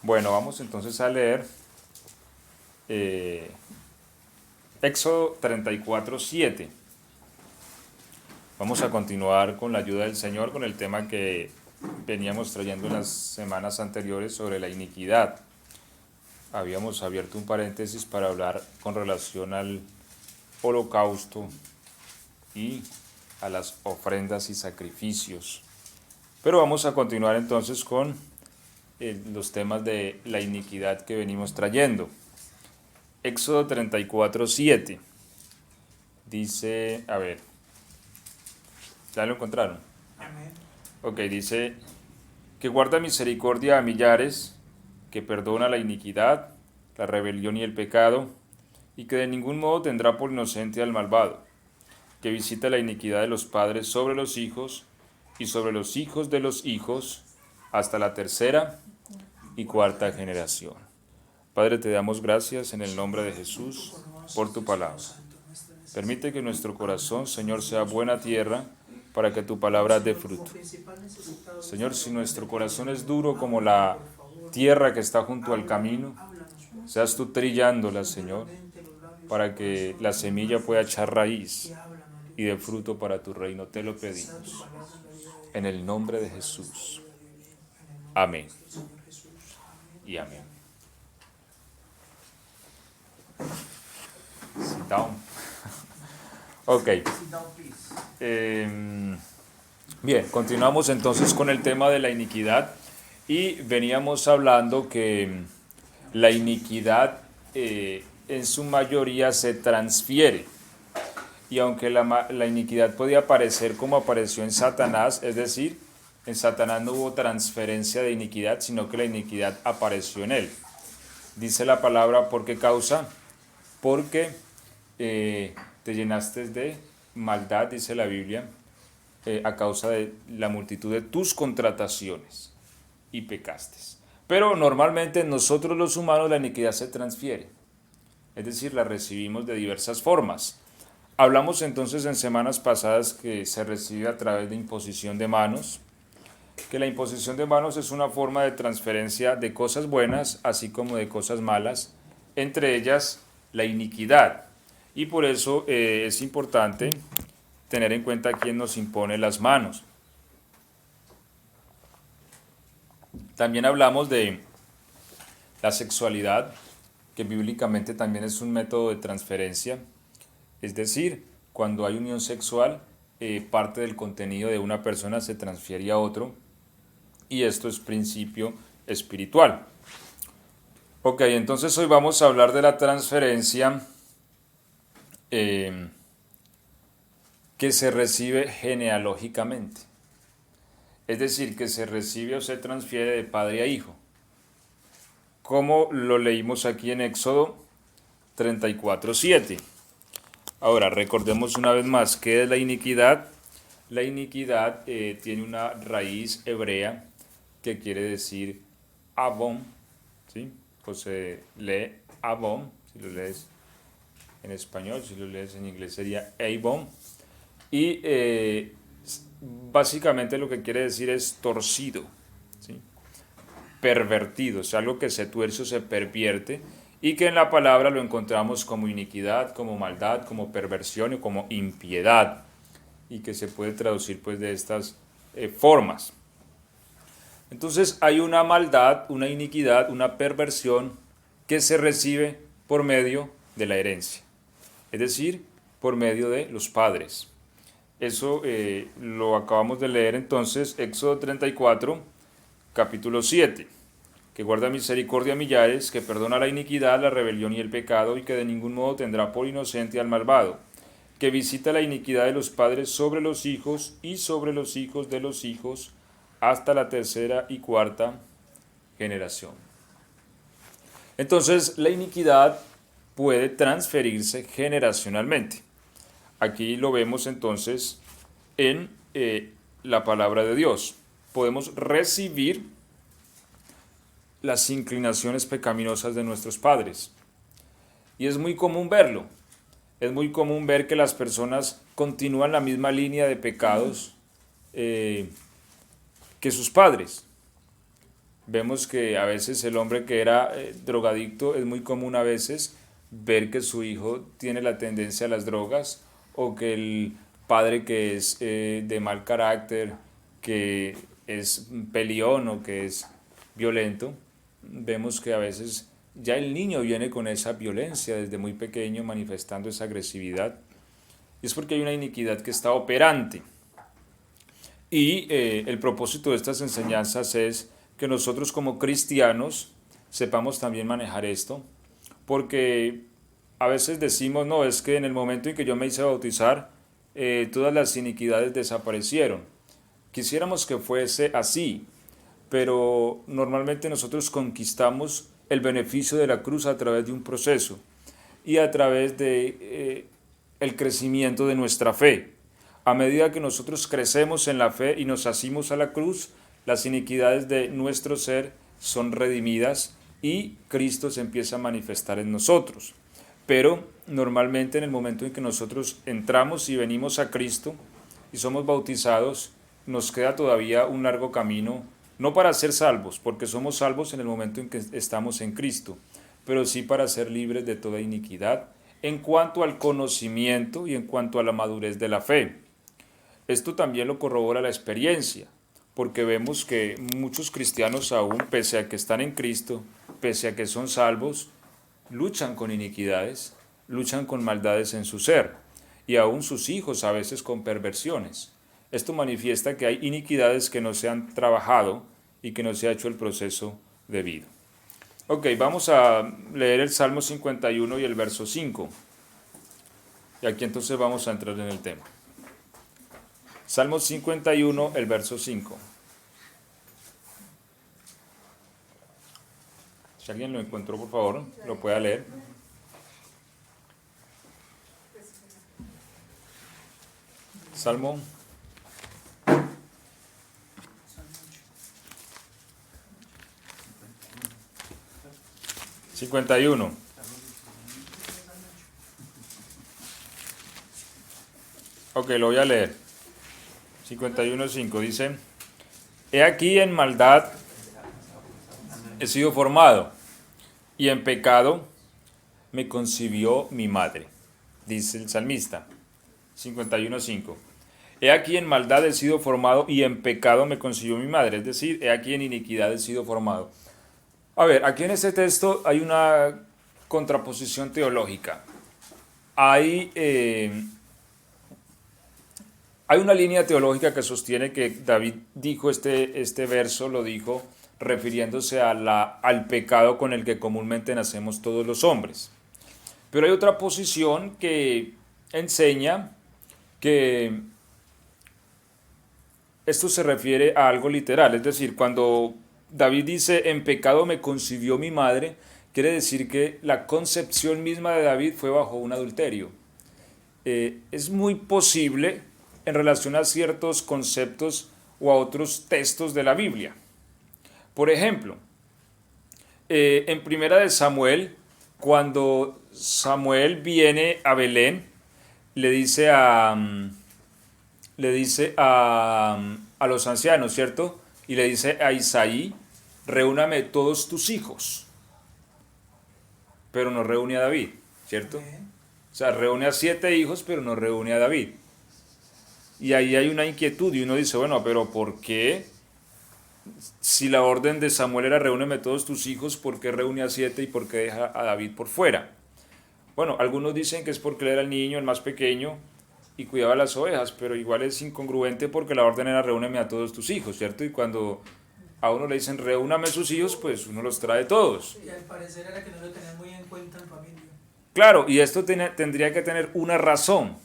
Bueno, vamos entonces a leer Éxodo 34:7. Vamos a continuar con la ayuda del Señor con el tema que veníamos trayendo en las semanas anteriores sobre la iniquidad. Habíamos abierto un paréntesis para hablar con relación al holocausto y a las ofrendas y sacrificios. Pero vamos a continuar entonces con los temas de la iniquidad que venimos trayendo. Éxodo 34:7 dice, a ver, ¿ya lo encontraron? Amén. Ok, dice que guarda misericordia a millares, que perdona la iniquidad, la rebelión y el pecado, y que de ningún modo tendrá por inocente al malvado, que visita la iniquidad de los padres sobre los hijos y sobre los hijos de los hijos, hasta la tercera y cuarta generación. Padre, te damos gracias en el nombre de Jesús por tu palabra. Permite que nuestro corazón, Señor, sea buena tierra para que tu palabra dé fruto. Señor, si nuestro corazón es duro como la tierra que está junto al camino, seas tú trillándola, Señor, para que la semilla pueda echar raíz y dé fruto para tu reino. Te lo pedimos. En el nombre de Jesús. Amén. Y amén. Sit down. Ok. Bien, continuamos entonces con el tema de la iniquidad y veníamos hablando que la iniquidad en su mayoría se transfiere. Y aunque la iniquidad podía aparecer como apareció en Satanás, es decir, en Satanás no hubo transferencia de iniquidad, sino que la iniquidad apareció en él. Dice la palabra, ¿por qué causa? Porque te llenaste de maldad, dice la Biblia, a causa de la multitud de tus contrataciones y pecaste. Pero normalmente nosotros los humanos la iniquidad se transfiere, es decir, la recibimos de diversas formas. Hablamos entonces en semanas pasadas que se recibe a través de imposición de manos, que la imposición de manos es una forma de transferencia de cosas buenas, así como de cosas malas, entre ellas la iniquidad. Y por eso es importante tener en cuenta quién nos impone las manos. También hablamos de la sexualidad, que bíblicamente también es un método de transferencia. Es decir, cuando hay unión sexual, parte del contenido de una persona se transfiere a otro, y esto es principio espiritual. Ok, entonces hoy vamos a hablar de la transferencia que se recibe genealógicamente. Es decir, que se recibe o se transfiere de padre a hijo. Como lo leímos aquí en Éxodo 34:7. Ahora, recordemos una vez más, ¿qué es la iniquidad? La iniquidad tiene una raíz hebrea que quiere decir abón, ¿sí? Pues se lee abón, si lo lees en español, si lo lees en inglés sería eibón. Y básicamente lo que quiere decir es torcido, ¿sí? Pervertido, o sea, algo que se tuerce o se pervierte, y que en la palabra lo encontramos como iniquidad, como maldad, como perversión y como impiedad, y que se puede traducir pues de estas formas. Entonces hay una maldad, una iniquidad, una perversión que se recibe por medio de la herencia, es decir, por medio de los padres. Eso lo acabamos de leer entonces, Éxodo 34, capítulo 7, que guarda misericordia a millares, que perdona la iniquidad, la rebelión y el pecado, y que de ningún modo tendrá por inocente al malvado, que visita la iniquidad de los padres sobre los hijos y sobre los hijos de los hijos, hasta la tercera y cuarta generación. Entonces, la iniquidad puede transferirse generacionalmente. Aquí lo vemos entonces en la palabra de Dios. Podemos recibir las inclinaciones pecaminosas de nuestros padres. Y es muy común verlo. Es muy común ver que las personas continúan la misma línea de pecados que sus padres. Vemos que a veces el hombre que era drogadicto, es muy común a veces ver que su hijo tiene la tendencia a las drogas, o que el padre que es de mal carácter, que es peleón o que es violento, vemos que a veces ya el niño viene con esa violencia desde muy pequeño, manifestando esa agresividad. Y es porque hay una iniquidad que está operante. Y el propósito de estas enseñanzas es que nosotros como cristianos sepamos también manejar esto, porque a veces decimos, no, es que en el momento en que yo me hice bautizar, todas las iniquidades desaparecieron. Quisiéramos que fuese así, pero normalmente nosotros conquistamos el beneficio de la cruz a través de un proceso y a través de el crecimiento de nuestra fe. A medida que nosotros crecemos en la fe y nos asimos a la cruz, las iniquidades de nuestro ser son redimidas y Cristo se empieza a manifestar en nosotros. Pero normalmente en el momento en que nosotros entramos y venimos a Cristo y somos bautizados, nos queda todavía un largo camino, no para ser salvos, porque somos salvos en el momento en que estamos en Cristo, pero sí para ser libres de toda iniquidad en cuanto al conocimiento y en cuanto a la madurez de la fe. Esto también lo corrobora la experiencia, porque vemos que muchos cristianos aún, pese a que están en Cristo, pese a que son salvos, luchan con iniquidades, luchan con maldades en su ser, y aún sus hijos a veces con perversiones. Esto manifiesta que hay iniquidades que no se han trabajado y que no se ha hecho el proceso debido. Ok, vamos a leer el Salmo 51 y el verso 5. Y aquí entonces vamos a entrar en el tema. Salmo 51, el verso 5. Si alguien lo encontró, por favor, lo pueda leer. Salmo 51. Ok, lo voy a leer. 51:5 dice: He aquí en maldad he sido formado, y en pecado me concibió mi madre, dice el salmista. 51:5. He aquí en maldad he sido formado, y en pecado me concibió mi madre, es decir, he aquí en iniquidad he sido formado. A ver, aquí en este texto hay una contraposición teológica. Hay una línea teológica que sostiene que David dijo este verso, lo dijo refiriéndose al pecado con el que comúnmente nacemos todos los hombres. Pero hay otra posición que enseña que esto se refiere a algo literal, es decir, cuando David dice, en pecado me concibió mi madre, quiere decir que la concepción misma de David fue bajo un adulterio. Es muy posible en relación a ciertos conceptos o a otros textos de la Biblia. Por ejemplo, en Primera de Samuel, cuando Samuel viene a Belén, le dice a los ancianos, ¿cierto? Y le dice a Isaí, reúname todos tus hijos. Pero no reúne a David, ¿cierto? O sea, reúne a 7 hijos, pero no reúne a David. Y ahí hay una inquietud y uno dice, bueno, pero ¿por qué? Si la orden de Samuel era reúneme todos tus hijos, ¿por qué reúne a 7 y por qué deja a David por fuera? Bueno, algunos dicen que es porque él era el niño, el más pequeño, y cuidaba las ovejas, pero igual es incongruente porque la orden era reúneme a todos tus hijos, ¿cierto? Y cuando a uno le dicen reúname a sus hijos, pues uno los trae todos. Y al parecer era que no lo tenían muy en cuenta en familia. Claro, y esto tendría que tener una razón.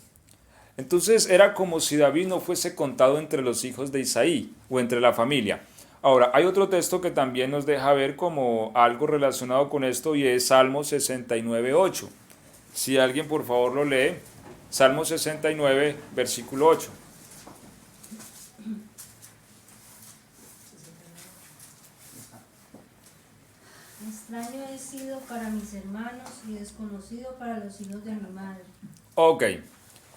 Entonces era como si David no fuese contado entre los hijos de Isaí o entre la familia. Ahora, hay otro texto que también nos deja ver como algo relacionado con esto y es Salmo 69:8. Si alguien por favor lo lee, Salmo 69, versículo 8. Extraño he sido para mis hermanos y desconocido para los hijos de mi madre. Ok,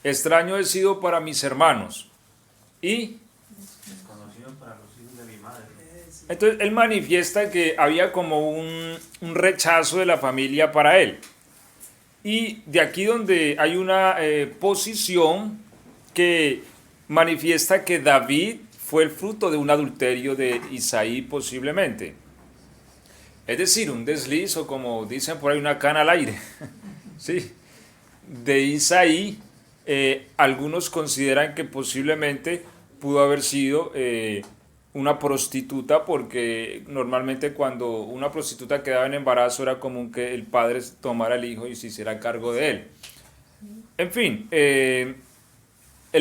extraño he sido para mis hermanos y Desconocido para los hijos de mi madre. Entonces él manifiesta que había como un rechazo de la familia para él. Y de aquí donde hay una posición que manifiesta que David fue el fruto de un adulterio de Isaí posiblemente. Es decir, un desliz o como dicen por ahí una cana al aire. Sí. De Isaí, algunos consideran que posiblemente pudo haber sido una prostituta, porque normalmente cuando una prostituta quedaba en embarazo era común que el padre tomara al hijo y se hiciera cargo de él. En fin, el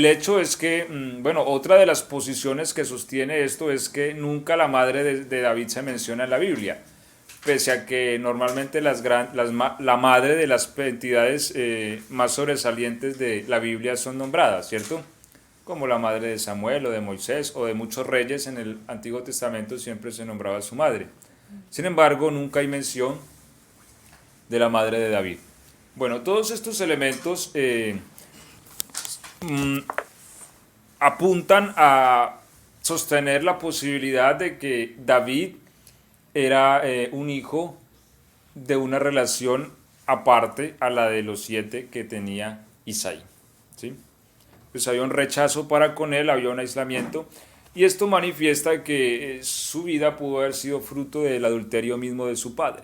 hecho es que, bueno, otra de las posiciones que sostiene esto es que nunca la madre de David se menciona en la Biblia, pese a que normalmente la madre de las entidades más sobresalientes de la Biblia son nombradas, ¿cierto? Como la madre de Samuel o de Moisés o de muchos reyes en el Antiguo Testamento siempre se nombraba a su madre. Sin embargo, nunca hay mención de la madre de David. Bueno, todos estos elementos apuntan a sostener la posibilidad de que David era un hijo de una relación aparte a la de los 7 que tenía Isaí, ¿sí? Pues había un rechazo para con él, había un aislamiento, y esto manifiesta que su vida pudo haber sido fruto del adulterio mismo de su padre,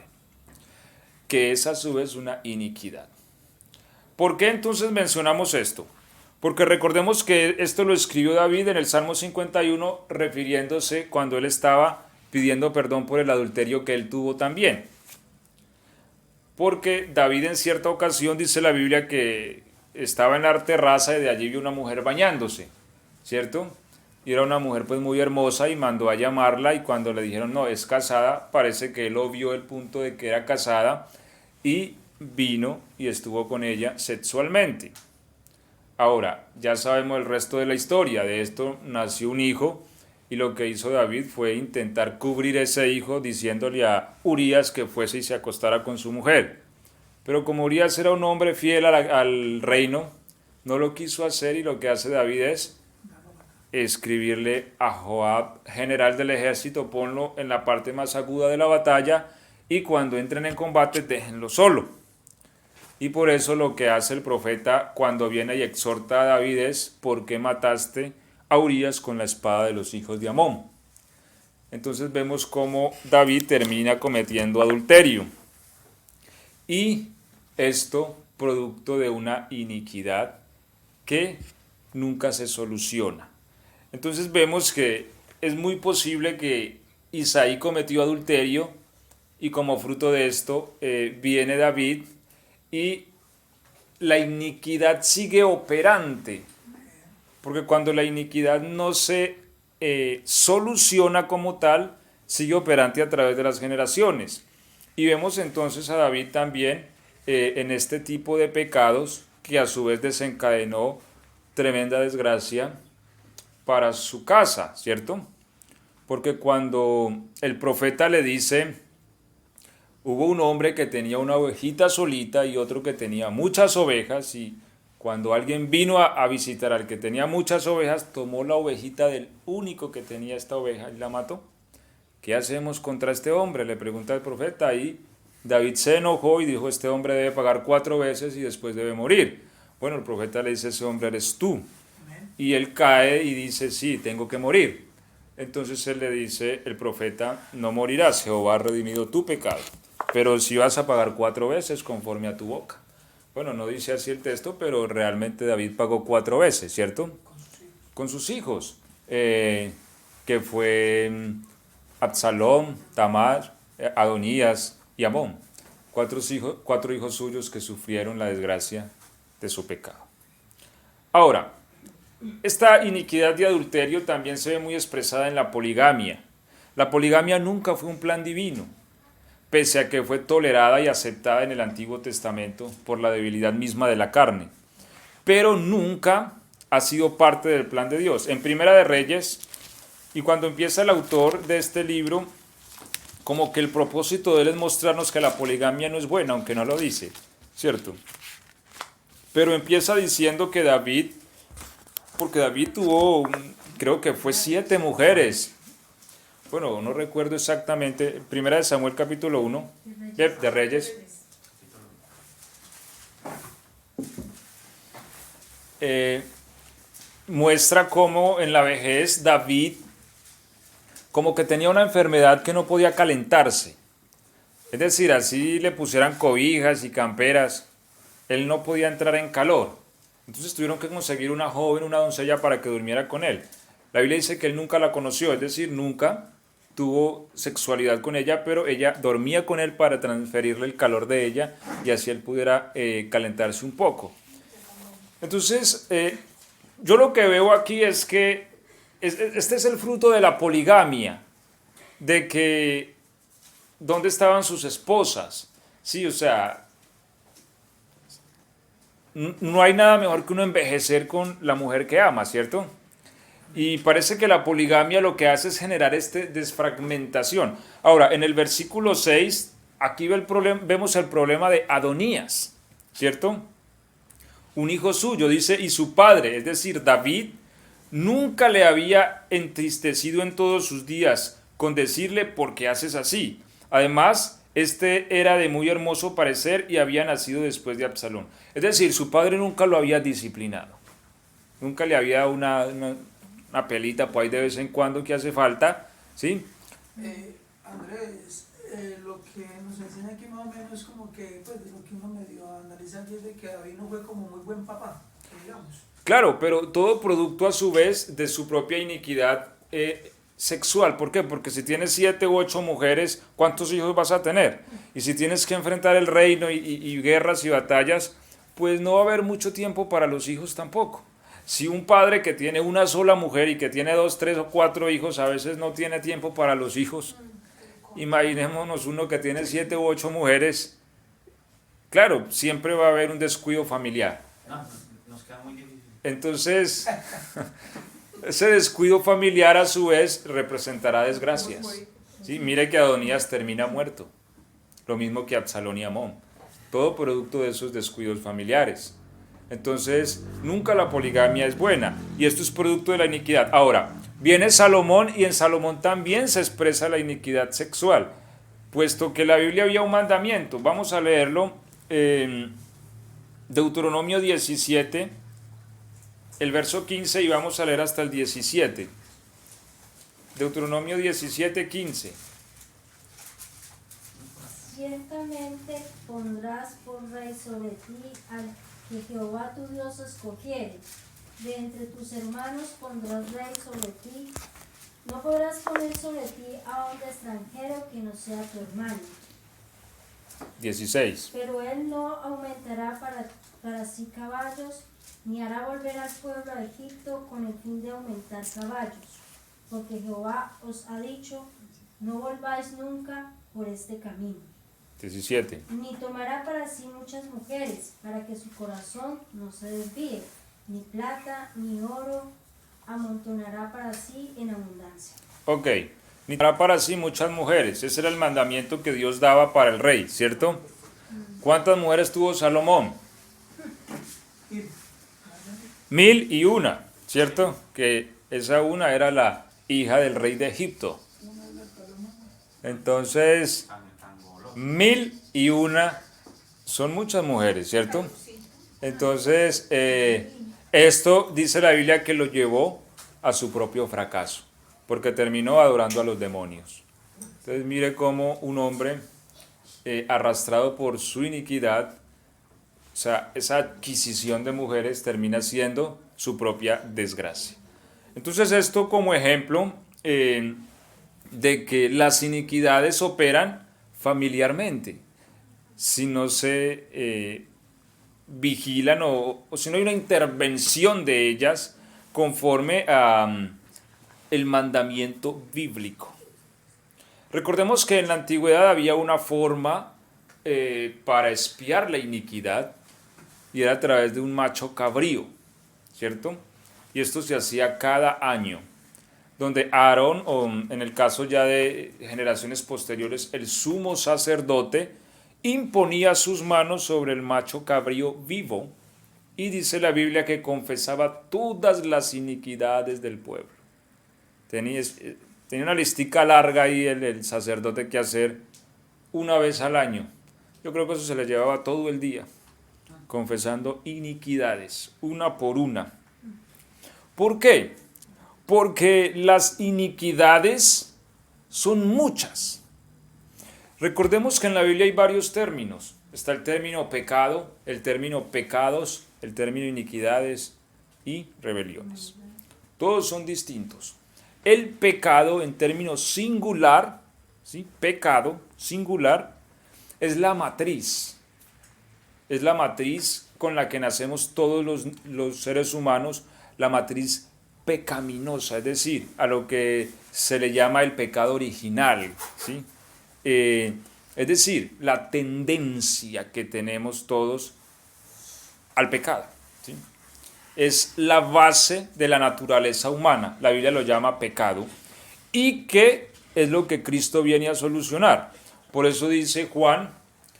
que es a su vez una iniquidad. ¿Por qué entonces mencionamos esto? Porque recordemos que esto lo escribió David en el Salmo 51, refiriéndose cuando él estaba pidiendo perdón por el adulterio que él tuvo también. Porque David en cierta ocasión dice la Biblia que estaba en la terraza y de allí vio una mujer bañándose, ¿cierto? Y era una mujer pues muy hermosa y mandó a llamarla, y cuando le dijeron no, es casada, parece que él obvió el punto de que era casada y vino y estuvo con ella sexualmente. Ahora, ya sabemos el resto de la historia. De esto nació un hijo, y lo que hizo David fue intentar cubrir ese hijo diciéndole a Urías que fuese y se acostara con su mujer. Pero como Urías era un hombre fiel al reino, no lo quiso hacer, y lo que hace David es escribirle a Joab, general del ejército: ponlo en la parte más aguda de la batalla y cuando entren en combate déjenlo solo. Y por eso lo que hace el profeta cuando viene y exhorta a David es: ¿por qué mataste a Urías con la espada de los hijos de Amón? Entonces vemos cómo David termina cometiendo adulterio. Y esto producto de una iniquidad que nunca se soluciona. Entonces vemos que es muy posible que Isaí cometió adulterio, y como fruto de esto viene David, y la iniquidad sigue operante, porque cuando la iniquidad no se soluciona como tal, sigue operante a través de las generaciones. Y vemos entonces a David también en este tipo de pecados, que a su vez desencadenó tremenda desgracia para su casa, ¿cierto? Porque cuando el profeta le dice: hubo un hombre que tenía una ovejita solita y otro que tenía muchas ovejas, y cuando alguien vino a visitar al que tenía muchas ovejas, tomó la ovejita del único que tenía esta oveja y la mató. ¿Qué hacemos contra este hombre?, le pregunta el profeta. Y David se enojó y dijo: este hombre debe pagar 4 veces y después debe morir. Bueno, el profeta le dice: ese hombre eres tú. Y él cae y dice: sí, tengo que morir. Entonces él le dice, el profeta: no morirás, Jehová ha redimido tu pecado, pero si vas a pagar 4 veces conforme a tu boca. Bueno, no dice así el texto, pero realmente David pagó 4 veces, ¿cierto? Con sus hijos, que fue Absalom, Tamar, Adonías y Amón. 4 hijos suyos que sufrieron la desgracia de su pecado. Ahora, esta iniquidad de adulterio también se ve muy expresada en la poligamia. La poligamia nunca fue un plan divino, pese a que fue tolerada y aceptada en el Antiguo Testamento por la debilidad misma de la carne, pero nunca ha sido parte del plan de Dios. En Primera de Reyes, y cuando empieza el autor de este libro, como que el propósito de él es mostrarnos que la poligamia no es buena, aunque no lo dice, ¿cierto? Pero empieza diciendo que David, porque David tuvo, creo que fue 7 mujeres, bueno, no recuerdo exactamente, primera de Samuel capítulo 1, de Reyes. Muestra cómo en la vejez David como que tenía una enfermedad que no podía calentarse. Es decir, así le pusieran cobijas y camperas, él no podía entrar en calor. Entonces tuvieron que conseguir una joven, una doncella para que durmiera con él. La Biblia dice que él nunca la conoció, es decir, nunca tuvo sexualidad con ella, pero ella dormía con él para transferirle el calor de ella y así él pudiera calentarse un poco. Entonces, yo lo que veo aquí es que este es el fruto de la poligamia, de que ¿dónde estaban sus esposas? Sí, o sea, no hay nada mejor que uno envejecer con la mujer que ama, ¿cierto? Y parece que la poligamia lo que hace es generar desfragmentación. Ahora, en el versículo 6, aquí vemos el problema de Adonías, ¿cierto? Un hijo suyo, dice, y su padre, es decir, David, nunca le había entristecido en todos sus días con decirle por qué haces así. Además, este era de muy hermoso parecer y había nacido después de Absalón. Es decir, su padre nunca lo había disciplinado. Nunca le había dado una pelita por ahí de vez en cuando que hace falta, ¿sí? Andrés, lo que nos enseña aquí más o menos es como que, pues, de lo que uno medio analiza aquí es de que David no fue como muy buen papá, digamos. Claro, pero todo producto a su vez de su propia iniquidad sexual. ¿Por qué? Porque si tienes 7 u 8 mujeres, ¿cuántos hijos vas a tener? Y si tienes que enfrentar el reino y guerras y batallas, pues no va a haber mucho tiempo para los hijos tampoco. Si un padre que tiene una sola mujer y que tiene 2, 3 o 4 hijos, a veces no tiene tiempo para los hijos, imaginémonos uno que tiene 7 u 8 mujeres, claro, siempre va a haber un descuido familiar. No, nos queda muy difícil. Entonces, ese descuido familiar a su vez representará desgracias. ¿Sí? Mire que Adonías termina muerto, lo mismo que Absalón y Amón, todo producto de esos descuidos familiares. Entonces, nunca la poligamia es buena y esto es producto de la iniquidad. Ahora, viene Salomón y en Salomón también se expresa la iniquidad sexual, puesto que en la Biblia había un mandamiento. Vamos a leerlo en Deuteronomio 17, el verso 15 y vamos a leer hasta el 17. Deuteronomio 17, 15. Ciertamente pondrás por rey sobre ti al que Jehová tu Dios escogiere. De entre tus hermanos pondrás rey sobre ti. No podrás poner sobre ti a un extranjero que no sea tu hermano. 16. Pero él no aumentará para sí caballos, ni hará volver al pueblo a Egipto con el fin de aumentar caballos. Porque Jehová os ha dicho, no volváis nunca por este camino. 17. Ni tomará para sí muchas mujeres, para que su corazón no se desvíe. Ni plata, ni oro amontonará para sí en abundancia. Ok. Ni tomará para sí muchas mujeres. Ese era el mandamiento que Dios daba para el rey, ¿cierto? ¿Cuántas mujeres tuvo Salomón? 1001, ¿cierto? Que esa una era la hija del rey de Egipto. Entonces, 1001 son muchas mujeres, ¿cierto? Entonces, esto dice la Biblia que lo llevó a su propio fracaso, porque terminó adorando a los demonios. Entonces, mire cómo un hombre arrastrado por su iniquidad, o sea, esa adquisición de mujeres termina siendo su propia desgracia. Entonces, esto como ejemplo de que las iniquidades operan familiarmente. Si no se vigilan o si no hay una intervención de ellas conforme a el mandamiento bíblico. Recordemos que en la antigüedad había una forma para espiar la iniquidad y era a través de un macho cabrío, ¿cierto? Y esto se hacía cada año, donde Aarón, o en el caso ya de generaciones posteriores, el sumo sacerdote imponía sus manos sobre el macho cabrío vivo y dice la Biblia que confesaba todas las iniquidades del pueblo. Tenía tenía una listica larga ahí el sacerdote que hacer una vez al año. Yo creo que eso se le llevaba todo el día, confesando iniquidades, una por una. ¿Por qué? Porque las iniquidades son muchas. Recordemos que en la Biblia hay varios términos. Está el término pecado, el término pecados, el término iniquidades y rebeliones. Todos son distintos. El pecado en términos singular, ¿sí? Pecado singular, es la matriz. Es la matriz con la que nacemos todos los seres humanos, la matriz pecaminosa, es decir, a lo que se le llama el pecado original, ¿sí? Es decir, la tendencia que tenemos todos al pecado, ¿sí? Es la base de la naturaleza humana, la Biblia lo llama pecado, y que es lo que Cristo viene a solucionar. Por eso dice Juan,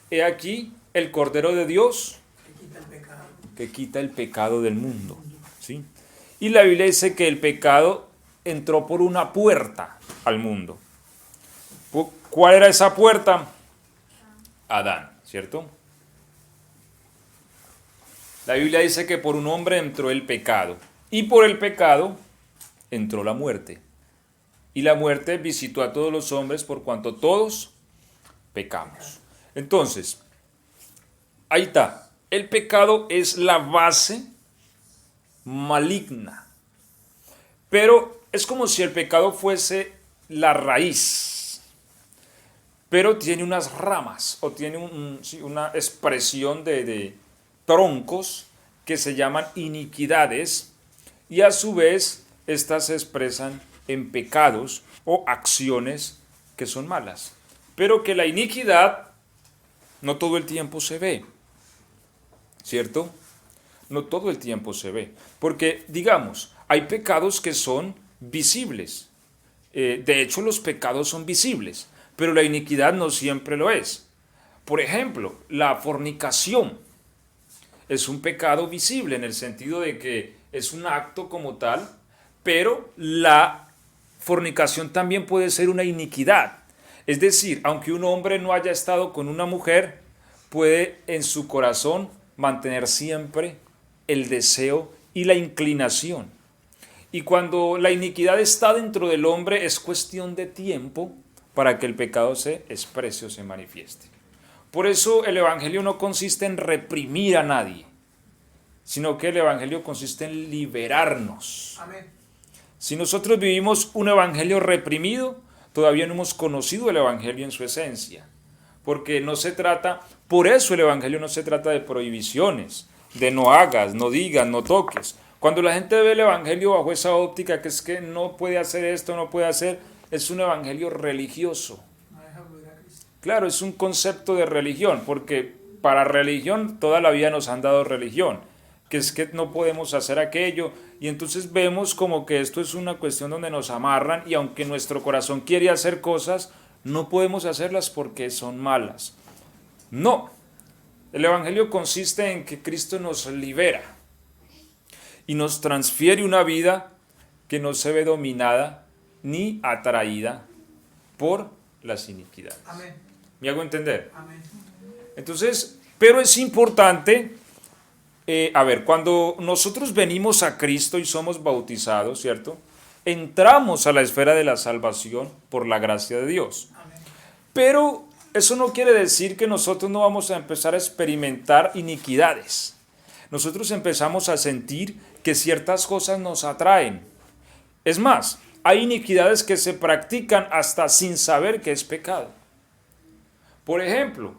he aquí el Cordero de Dios que quita el pecado del mundo, ¿sí? Y la Biblia dice que el pecado entró por una puerta al mundo. ¿Cuál era esa puerta? Adán, ¿cierto? La Biblia dice que por un hombre entró el pecado, y por el pecado entró la muerte. Y la muerte visitó a todos los hombres por cuanto todos pecamos. Entonces, ahí está. El pecado es la base maligna. Pero es como si el pecado fuese la raíz. Pero tiene unas ramas o tiene una expresión de troncos que se llaman iniquidades, y a su vez estas se expresan en pecados o acciones que son malas. Pero que la iniquidad no todo el tiempo se ve, ¿cierto? No todo el tiempo se ve. Porque, digamos, hay pecados que son visibles. De hecho, los pecados son visibles, pero la iniquidad no siempre lo es. Por ejemplo, la fornicación es un pecado visible en el sentido de que es un acto como tal, pero la fornicación también puede ser una iniquidad. Es decir, aunque un hombre no haya estado con una mujer, puede en su corazón mantener siempre el deseo y la inclinación. Y cuando la iniquidad está dentro del hombre, es cuestión de tiempo para que el pecado se exprese o se manifieste. Por eso el Evangelio no consiste en reprimir a nadie, sino que el Evangelio consiste en liberarnos. Amén. Si nosotros vivimos un Evangelio reprimido, todavía no hemos conocido el Evangelio en su esencia. Porque no se trata, por eso el Evangelio no se trata de prohibiciones, de no hagas, no digas, no toques. Cuando la gente ve el Evangelio bajo esa óptica, que es que no puede hacer esto, no puede hacer, es un Evangelio religioso. Claro, es un concepto de religión, porque para religión toda la vida nos han dado religión, que es que no podemos hacer aquello, y entonces vemos como que esto es una cuestión donde nos amarran, y aunque nuestro corazón quiere hacer cosas, no podemos hacerlas porque son malas. No, el Evangelio consiste en que Cristo nos libera y nos transfiere una vida que no se ve dominada ni atraída por las iniquidades. Amén. ¿Me hago entender? Amén. Entonces, pero es importante, cuando nosotros venimos a Cristo y somos bautizados, ¿cierto? Entramos a la esfera de la salvación por la gracia de Dios. Amén. Pero eso no quiere decir que nosotros no vamos a empezar a experimentar iniquidades. Nosotros empezamos a sentir que ciertas cosas nos atraen. Es más, hay iniquidades que se practican hasta sin saber que es pecado. Por ejemplo,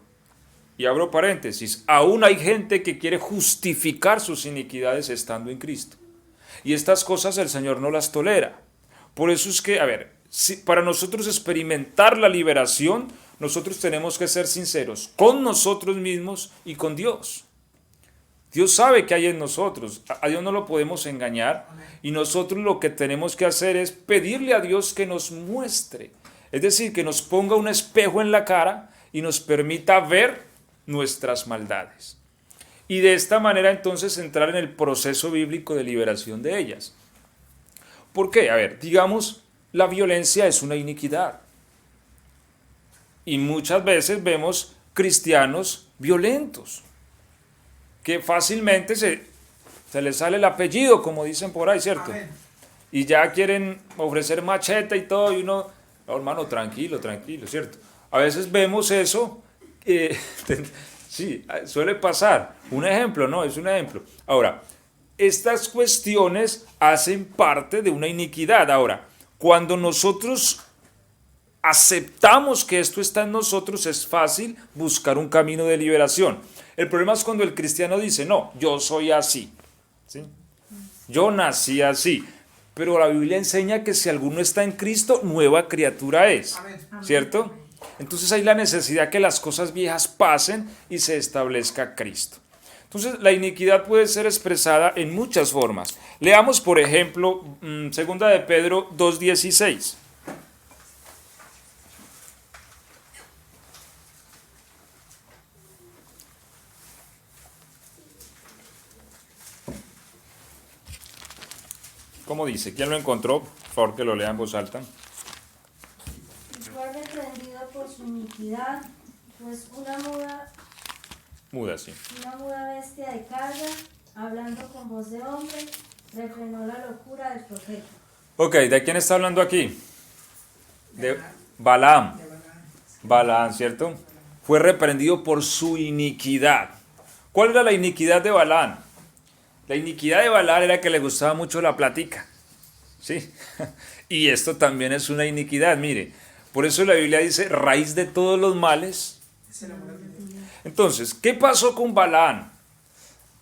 y abro paréntesis, aún hay gente que quiere justificar sus iniquidades estando en Cristo. Y estas cosas el Señor no las tolera. Por eso es que, para nosotros experimentar la liberación, nosotros tenemos que ser sinceros con nosotros mismos y con Dios. Dios sabe que hay en nosotros, a Dios no lo podemos engañar, y nosotros lo que tenemos que hacer es pedirle a Dios que nos muestre, es decir, que nos ponga un espejo en la cara y nos permita ver nuestras maldades. Y de esta manera entonces entrar en el proceso bíblico de liberación de ellas. ¿Por qué? Digamos, la violencia es una iniquidad. Y muchas veces vemos cristianos violentos, que fácilmente se les sale el apellido, como dicen por ahí, ¿cierto? Amén. Y ya quieren ofrecer machete y todo, y uno, no, hermano, tranquilo, tranquilo, ¿cierto? A veces vemos eso, sí, suele pasar. Un ejemplo, ¿no? Es un ejemplo. Ahora, estas cuestiones hacen parte de una iniquidad. Ahora, cuando nosotros aceptamos que esto está en nosotros, es fácil buscar un camino de liberación. El problema es cuando el cristiano dice, no, yo soy así, ¿sí? Yo nací así. Pero la Biblia enseña que si alguno está en Cristo, nueva criatura es, Amén. ¿cierto? Entonces hay la necesidad que las cosas viejas pasen y se establezca Cristo. Entonces la iniquidad puede ser expresada en muchas formas. Leamos, por ejemplo, 2 de Pedro 2:16. ¿Cómo dice? ¿Quién lo encontró? Por favor, que lo lea en voz alta. Y fue reprendido por su iniquidad, pues Muda, sí. una muda bestia de carga, hablando con voz de hombre, refrenó la locura del profeta. Ok, ¿de quién está hablando aquí? De Balaam. Balaam, ¿cierto? Fue reprendido por su iniquidad. ¿Cuál era la iniquidad de Balaam? La iniquidad de Balaam era que le gustaba mucho la plática. ¿Sí? Y esto también es una iniquidad, mire. Por eso la Biblia dice, raíz de todos los males. Es el amor al dinero. Entonces, ¿qué pasó con Balaam?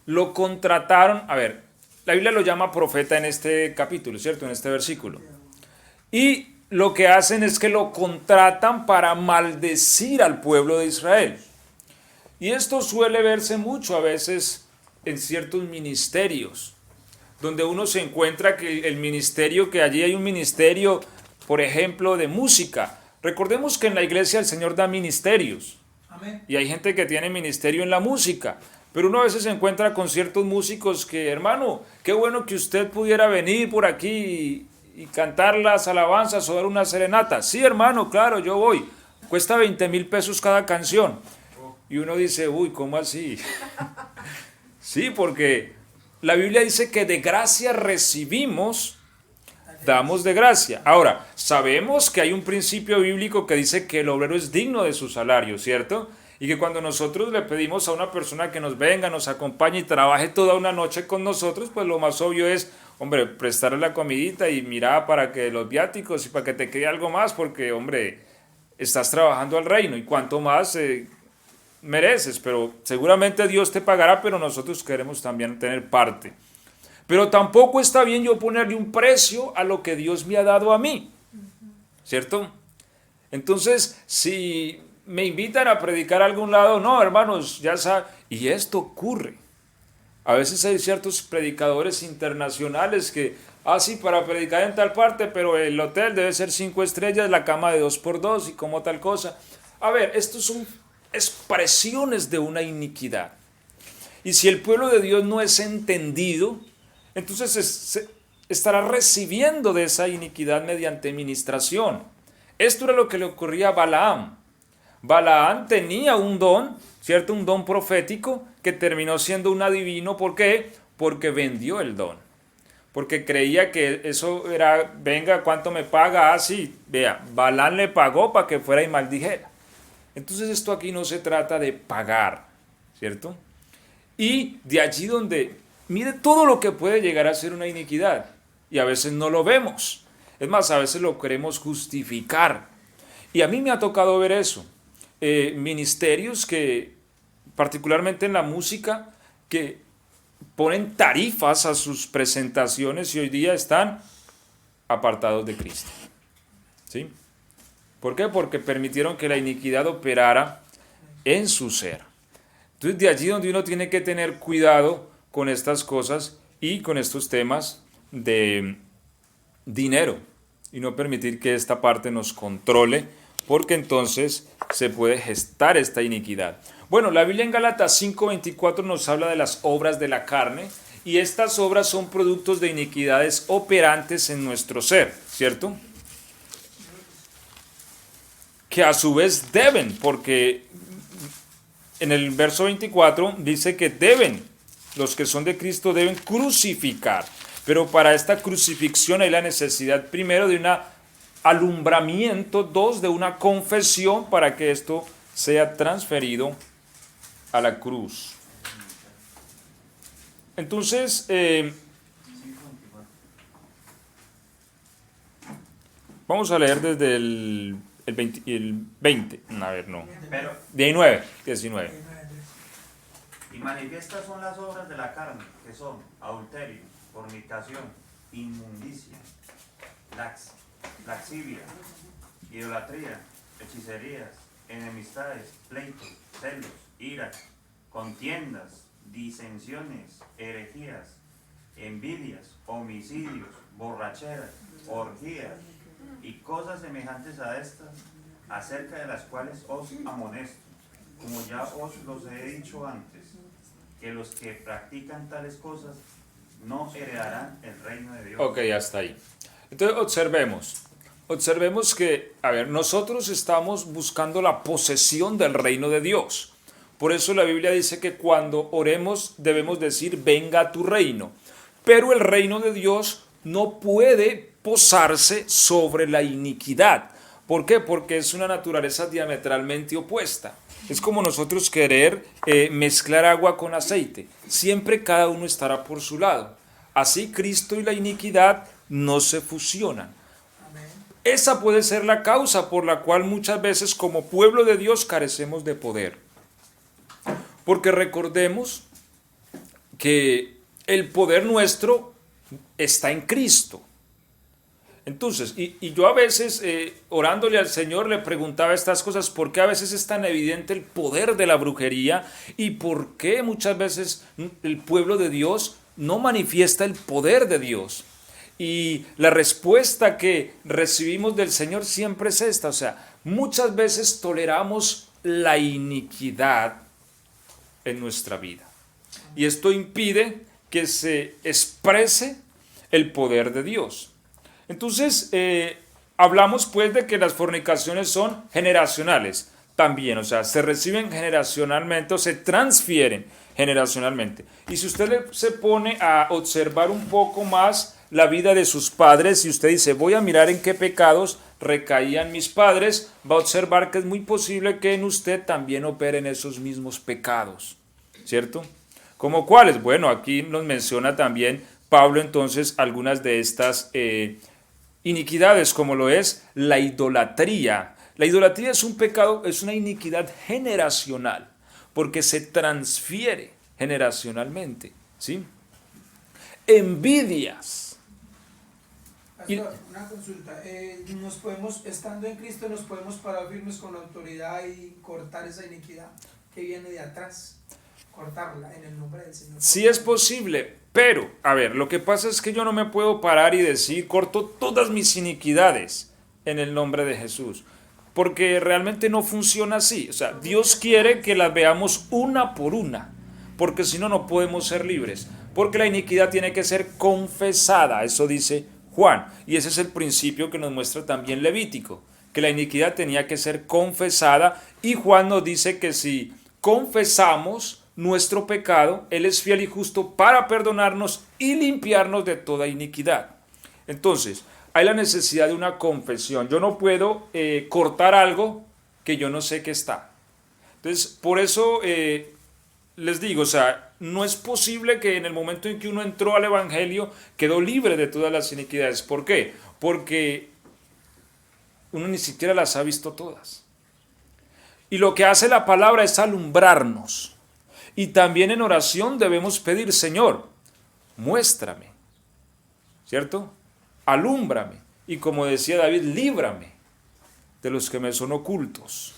Lo contrataron, a ver, la Biblia lo llama profeta en este capítulo, ¿cierto? En este versículo. Y lo que hacen es que lo contratan para maldecir al pueblo de Israel. Y esto suele verse mucho a veces en ciertos ministerios, donde uno se encuentra que el ministerio, que allí hay un ministerio, por ejemplo, de música. Recordemos que en la iglesia el Señor da ministerios. Amén. Y hay gente que tiene ministerio en la música, pero uno a veces se encuentra con ciertos músicos que, hermano, qué bueno que usted pudiera venir por aquí y cantar las alabanzas o dar una serenata. Sí, hermano, claro, yo voy. Cuesta 20,000 pesos cada canción. Y uno dice, uy, ¿cómo así? Sí, porque la Biblia dice que de gracia recibimos, damos de gracia. Ahora, sabemos que hay un principio bíblico que dice que el obrero es digno de su salario, ¿cierto? Y que cuando nosotros le pedimos a una persona que nos venga, nos acompañe y trabaje toda una noche con nosotros, pues lo más obvio es, hombre, prestarle la comidita y mirar para que los viáticos y para que te quede algo más, porque, hombre, estás trabajando al reino y cuanto más mereces, pero seguramente Dios te pagará, pero nosotros queremos también tener parte. Pero tampoco está bien yo ponerle un precio a lo que Dios me ha dado a mí, ¿cierto? Entonces, si me invitan a predicar a algún lado, no, hermanos, ya saben, y esto ocurre. A veces hay ciertos predicadores internacionales que, sí, para predicar en tal parte, pero el hotel debe ser 5 estrellas, la cama de 2x2 y como tal cosa. A ver, estos son expresiones de una iniquidad. Y si el pueblo de Dios no es entendido, entonces estará recibiendo de esa iniquidad mediante ministración. Esto era lo que le ocurría a Balaam. Balaam tenía un don, ¿cierto? Un don profético que terminó siendo un adivino. ¿Por qué? Porque vendió el don. Porque creía que eso era, venga, ¿cuánto me paga? Sí, vea, Balaam le pagó para que fuera y maldijera. Entonces esto aquí no se trata de pagar, ¿cierto? Y de allí donde, mire todo lo que puede llegar a ser una iniquidad. Y a veces no lo vemos. Es más, a veces lo queremos justificar. Y a mí me ha tocado ver eso. Ministerios que, particularmente en la música, que ponen tarifas a sus presentaciones y hoy día están apartados de Cristo. ¿Sí? ¿Por qué? Porque permitieron que la iniquidad operara en su ser. Entonces, de allí donde uno tiene que tener cuidado con estas cosas y con estos temas de dinero y no permitir que esta parte nos controle, porque entonces se puede gestar esta iniquidad. Bueno, la Biblia en Gálatas 5:24 nos habla de las obras de la carne y estas obras son productos de iniquidades operantes en nuestro ser, ¿cierto? que a su vez deben, porque en el verso 24 dice que deben, los que son de Cristo deben crucificar. Pero para esta crucifixión hay la necesidad primero de un alumbramiento, dos, de una confesión para que esto sea transferido a la cruz. Entonces, vamos a leer desde el 20, a ver, no, Pero, 19. y manifiestas son las obras de la carne, que son adulterio, fornicación, inmundicia, laxivia, idolatría, hechicerías, enemistades, pleitos, celos, ira, contiendas, disensiones, herejías, envidias, homicidios, borracheras, orgías y cosas semejantes a estas, acerca de las cuales os amonesto, como ya os los he dicho antes, que los que practican tales cosas no heredarán el reino de Dios. Ok, hasta ahí. Entonces observemos que, a ver, nosotros estamos buscando la posesión del reino de Dios. Por eso la Biblia dice que cuando oremos debemos decir, venga a tu reino. Pero el reino de Dios no puede posarse sobre la iniquidad. ¿Por qué? Porque es una naturaleza diametralmente opuesta. Es como nosotros querer mezclar agua con aceite. Siempre cada uno estará por su lado. Así Cristo y la iniquidad no se fusionan. Amén. Esa puede ser la causa por la cual muchas veces como pueblo de Dios carecemos de poder. Porque recordemos que el poder nuestro está en Cristo. Entonces, y yo a veces orándole al Señor le preguntaba estas cosas, ¿por qué a veces es tan evidente el poder de la brujería? ¿Y por qué muchas veces el pueblo de Dios no manifiesta el poder de Dios? Y la respuesta que recibimos del Señor siempre es esta, o sea, muchas veces toleramos la iniquidad en nuestra vida. Y esto impide que se exprese el poder de Dios. Entonces, hablamos pues de que las fornicaciones son generacionales también, o sea, se reciben generacionalmente o se transfieren generacionalmente. Y si usted se pone a observar un poco más la vida de sus padres y usted dice, voy a mirar en qué pecados recaían mis padres, va a observar que es muy posible que en usted también operen esos mismos pecados, ¿cierto? ¿Como cuáles? Bueno, aquí nos menciona también Pablo entonces algunas de estas iniquidades, como lo es la idolatría. La idolatría es un pecado, es una iniquidad generacional, porque se transfiere generacionalmente, ¿sí? Envidias. Pastor, una consulta. Nos podemos, estando en Cristo, nos podemos parar firmes con la autoridad y cortar esa iniquidad que viene de atrás. Cortarla en el nombre del Señor. Sí es posible, pero, a ver, lo que pasa es que yo no me puedo parar y decir, corto todas mis iniquidades en el nombre de Jesús, porque realmente no funciona así. O sea, Dios quiere que las veamos una por una, porque si no, no podemos ser libres, porque la iniquidad tiene que ser confesada, eso dice Juan, y ese es el principio que nos muestra también Levítico, que la iniquidad tenía que ser confesada, y Juan nos dice que si confesamos nuestro pecado, Él es fiel y justo para perdonarnos y limpiarnos de toda iniquidad. Entonces, hay la necesidad de una confesión. Yo no puedo cortar algo que yo no sé que está. Entonces, por eso les digo, o sea, no es posible que en el momento en que uno entró al Evangelio quedó libre de todas las iniquidades. ¿Por qué? Porque uno ni siquiera las ha visto todas. Y lo que hace la palabra es alumbrarnos. Y también en oración debemos pedir, Señor, muéstrame, ¿cierto? Alúmbrame. Y como decía David, líbrame de los que me son ocultos.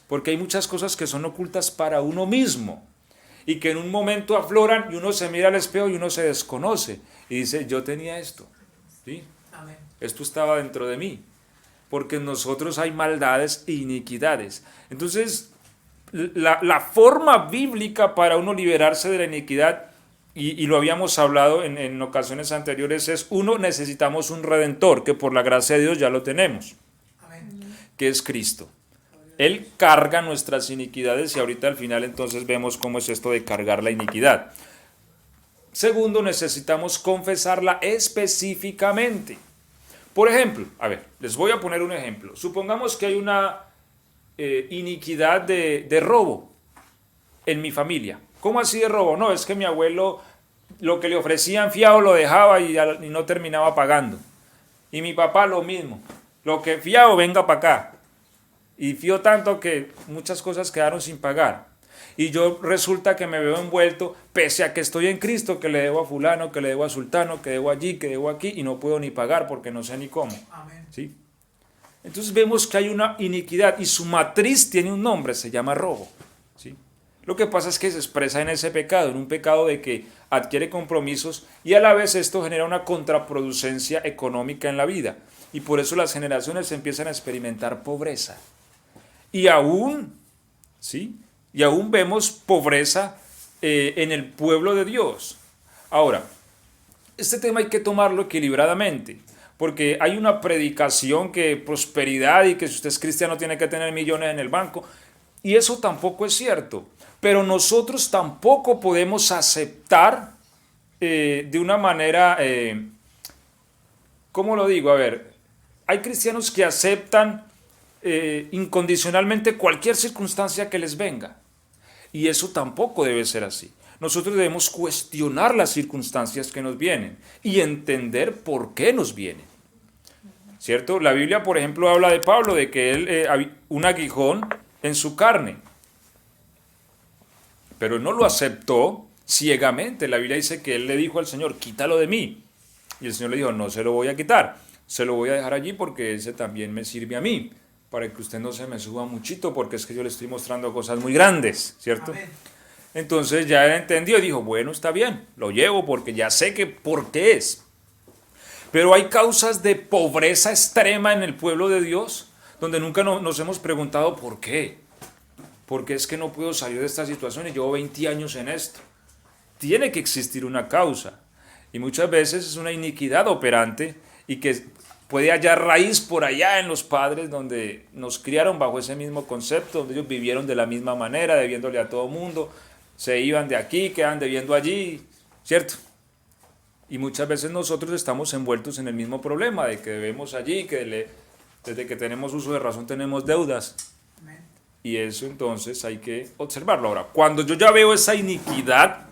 Porque hay muchas cosas que son ocultas para uno mismo. Y que en un momento afloran y uno se mira al espejo y uno se desconoce. Y dice, yo tenía esto. ¿Sí? Amén. Esto estaba dentro de mí. Porque en nosotros hay maldades e iniquidades. Entonces, la forma bíblica para uno liberarse de la iniquidad, y lo habíamos hablado en ocasiones anteriores, es uno, necesitamos un redentor, que por la gracia de Dios ya lo tenemos, Amén. que es Cristo. Él carga nuestras iniquidades y ahorita al final entonces vemos cómo es esto de cargar la iniquidad. Segundo, necesitamos confesarla específicamente. Por ejemplo, a ver, les voy a poner un ejemplo. Supongamos que hay una iniquidad de robo en mi familia. ¿Cómo así de robo? No, es que mi abuelo lo que le ofrecían fiado lo dejaba y no terminaba pagando. Y mi papá lo mismo. Lo que fiado, venga para acá. Y fió tanto que muchas cosas quedaron sin pagar. Y yo resulta que me veo envuelto, pese a que estoy en Cristo, que le debo a fulano, que le debo a sultano, que debo allí, que debo aquí, y no puedo ni pagar porque no sé ni cómo. Amén. ¿Sí? Entonces vemos que hay una iniquidad y su matriz tiene un nombre, se llama robo. ¿Sí? Lo que pasa es que se expresa en ese pecado, en un pecado de que adquiere compromisos y a la vez esto genera una contraproducencia económica en la vida. Y por eso las generaciones empiezan a experimentar pobreza. Y aún, ¿sí? Y aún vemos pobreza en el pueblo de Dios. Ahora, este tema hay que tomarlo equilibradamente, porque hay una predicación que prosperidad y que si usted es cristiano tiene que tener millones en el banco, y eso tampoco es cierto. Pero nosotros tampoco podemos aceptar de una manera, ¿cómo lo digo? A ver, hay cristianos que aceptan incondicionalmente cualquier circunstancia que les venga. Y eso tampoco debe ser así. Nosotros debemos cuestionar las circunstancias que nos vienen y entender por qué nos vienen. ¿Cierto? La Biblia, por ejemplo, habla de Pablo, de que él había un aguijón en su carne. Pero él no lo aceptó ciegamente. La Biblia dice que él le dijo al Señor, quítalo de mí. Y el Señor le dijo, no se lo voy a quitar. Se lo voy a dejar allí porque ese también me sirve a mí. Para que usted no se me suba muchito, porque es que yo le estoy mostrando cosas muy grandes, ¿cierto? Amén. Entonces ya él entendió y dijo, bueno, está bien, lo llevo porque ya sé que por qué es. Pero hay causas de pobreza extrema en el pueblo de Dios, donde nunca nos hemos preguntado por qué. ¿Por qué es que no puedo salir de esta situación y llevo 20 años en esto? Tiene que existir una causa. Y muchas veces es una iniquidad operante y que puede hallar raíz por allá en los padres donde nos criaron bajo ese mismo concepto, donde ellos vivieron de la misma manera, debiéndole a todo mundo, se iban de aquí, quedan debiendo allí, ¿cierto? Y muchas veces nosotros estamos envueltos en el mismo problema, de que debemos allí, que desde que tenemos uso de razón tenemos deudas. Amén. Y eso entonces hay que observarlo. Ahora, cuando yo ya veo esa iniquidad,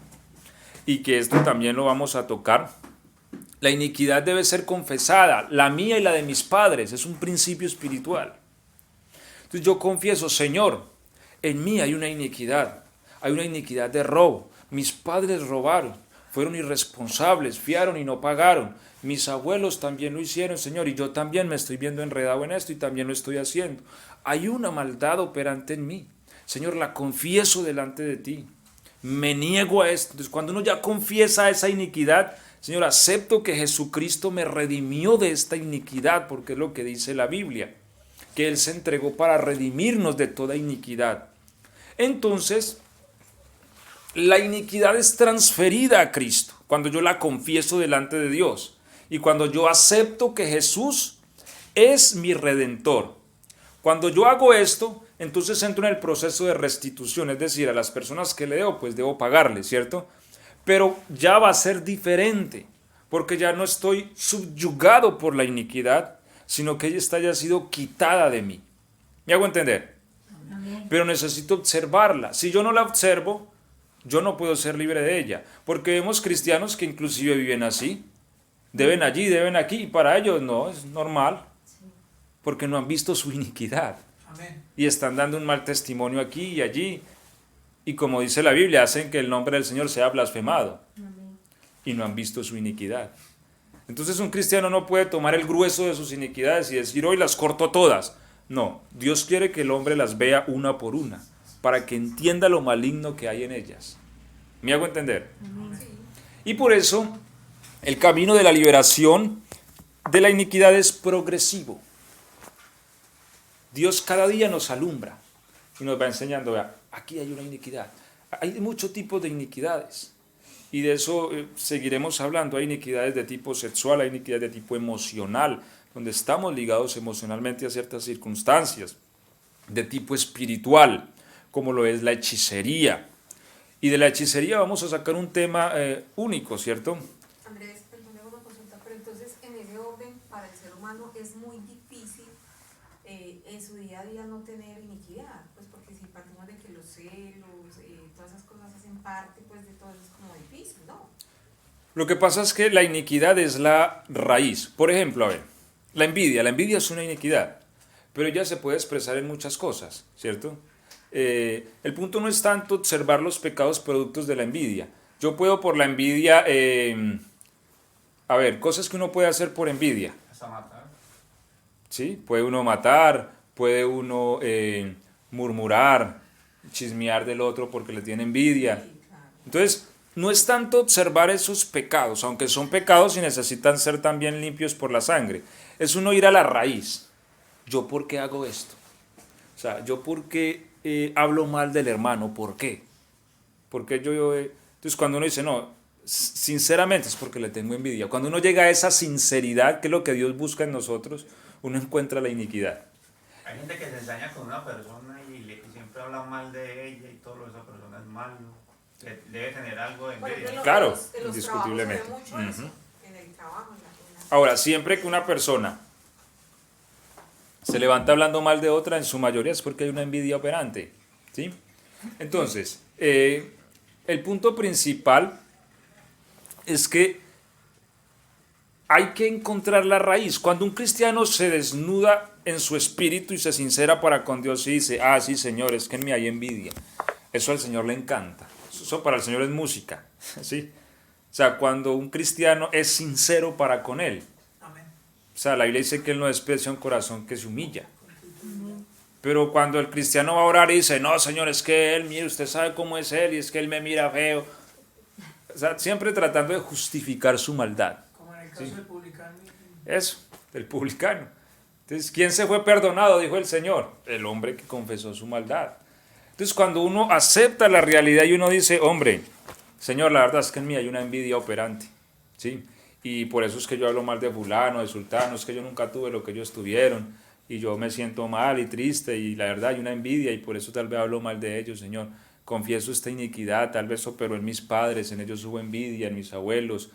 y que esto también lo vamos a tocar, la iniquidad debe ser confesada, la mía y la de mis padres, es un principio espiritual. Entonces yo confieso, Señor, en mí hay una iniquidad de robo. Mis padres robaron, fueron irresponsables, fiaron y no pagaron. Mis abuelos también lo hicieron, Señor, y yo también me estoy viendo enredado en esto y también lo estoy haciendo. Hay una maldad operante en mí. Señor, la confieso delante de ti. Me niego a esto. Entonces cuando uno ya confiesa esa iniquidad, Señor, acepto que Jesucristo me redimió de esta iniquidad, porque es lo que dice la Biblia, que Él se entregó para redimirnos de toda iniquidad. Entonces, la iniquidad es transferida a Cristo, cuando yo la confieso delante de Dios, y cuando yo acepto que Jesús es mi Redentor. Cuando yo hago esto, entonces entro en el proceso de restitución, es decir, a las personas que le debo, pues debo pagarles, ¿cierto? Pero ya va a ser diferente, porque ya no estoy subyugado por la iniquidad, sino que esta ya ha sido quitada de mí. ¿Me hago entender? Amén. Pero necesito observarla. Si yo no la observo, yo no puedo ser libre de ella, porque vemos cristianos que inclusive viven así, deben allí, deben aquí, y para ellos no, es normal, porque no han visto su iniquidad. Amén. Y están dando un mal testimonio aquí y allí. Y como dice la Biblia, hacen que el nombre del Señor sea blasfemado. Amén. Y no han visto su iniquidad. Entonces un cristiano no puede tomar el grueso de sus iniquidades y decir, hoy las corto todas. No, Dios quiere que el hombre las vea una por una, para que entienda lo maligno que hay en ellas. ¿Me hago entender? Amén. Y por eso el camino de la liberación de la iniquidad es progresivo. Dios cada día nos alumbra y nos va enseñando, vea, aquí hay una iniquidad. Hay muchos tipos de iniquidades y de eso seguiremos hablando. Hay iniquidades de tipo sexual, hay iniquidades de tipo emocional, donde estamos ligados emocionalmente a ciertas circunstancias. de tipo espiritual, como lo es la hechicería. Y de la hechicería vamos a sacar un tema único, ¿cierto? Andrés, perdón, hago una consulta, pero entonces en ese orden para el ser humano es muy difícil en su día a día no tener iniquidad, pues porque si partimos de que los celos, todas esas cosas hacen parte pues de todo eso es como difícil, ¿no? Lo que pasa es que la iniquidad es la raíz. Por ejemplo, a ver, la envidia es una iniquidad, pero ella se puede expresar en muchas cosas, ¿cierto? El punto no es tanto observar los pecados productos de la envidia. Yo puedo por la envidia, a ver, cosas que uno puede hacer por envidia. Hasta matar. ¿Sí? Puede uno matar, puede uno murmurar, chismear del otro porque le tiene envidia. Sí, claro. Entonces, no es tanto observar esos pecados, aunque son pecados y necesitan ser también limpios por la sangre. Es uno ir a la raíz. ¿Yo por qué hago esto? O sea, ¿yo por qué hablo mal del hermano? ¿Por qué? Porque entonces, cuando uno dice, no, sinceramente es porque le tengo envidia. Cuando uno llega a esa sinceridad, que es lo que Dios busca en nosotros, uno encuentra la iniquidad. Hay gente que se ensaña con una persona y siempre habla mal de ella y todo lo de esa persona es malo. Que debe tener algo de Por ejemplo, envidia. Claro, en los indiscutiblemente. trabajos se ve mucho eso, Ujú. en el trabajo, en la Ahora, siempre que una persona se levanta hablando mal de otra, en su mayoría es porque hay una envidia operante, ¿sí? Entonces, el punto principal es que hay que encontrar la raíz. Cuando un cristiano se desnuda en su espíritu y se sincera para con Dios y dice, ah, sí, Señor, es que en mí hay envidia. Eso al Señor le encanta. Eso para el Señor es música, ¿sí? O sea, cuando un cristiano es sincero para con Él. Amén. O sea, la Biblia dice que Él no desprecia un corazón que se humilla. Pero cuando el cristiano va a orar y dice, no, Señor, es que Él, mire, usted sabe cómo es Él y es que Él me mira feo. O sea, siempre tratando de justificar su maldad. Como en el caso del publicano. Eso, el publicano. Entonces, ¿quién se fue perdonado? Dijo el Señor. El hombre que confesó su maldad. Entonces, cuando uno acepta la realidad y uno dice, hombre, Señor, la verdad es que en mí hay una envidia operante, ¿sí? Y por eso es que yo hablo mal de fulano, de sultano, es que yo nunca tuve lo que ellos tuvieron, y yo me siento mal y triste, y la verdad hay una envidia, y por eso tal vez hablo mal de ellos, Señor. Confieso esta iniquidad, tal vez operó en mis padres, en ellos hubo envidia, en mis abuelos.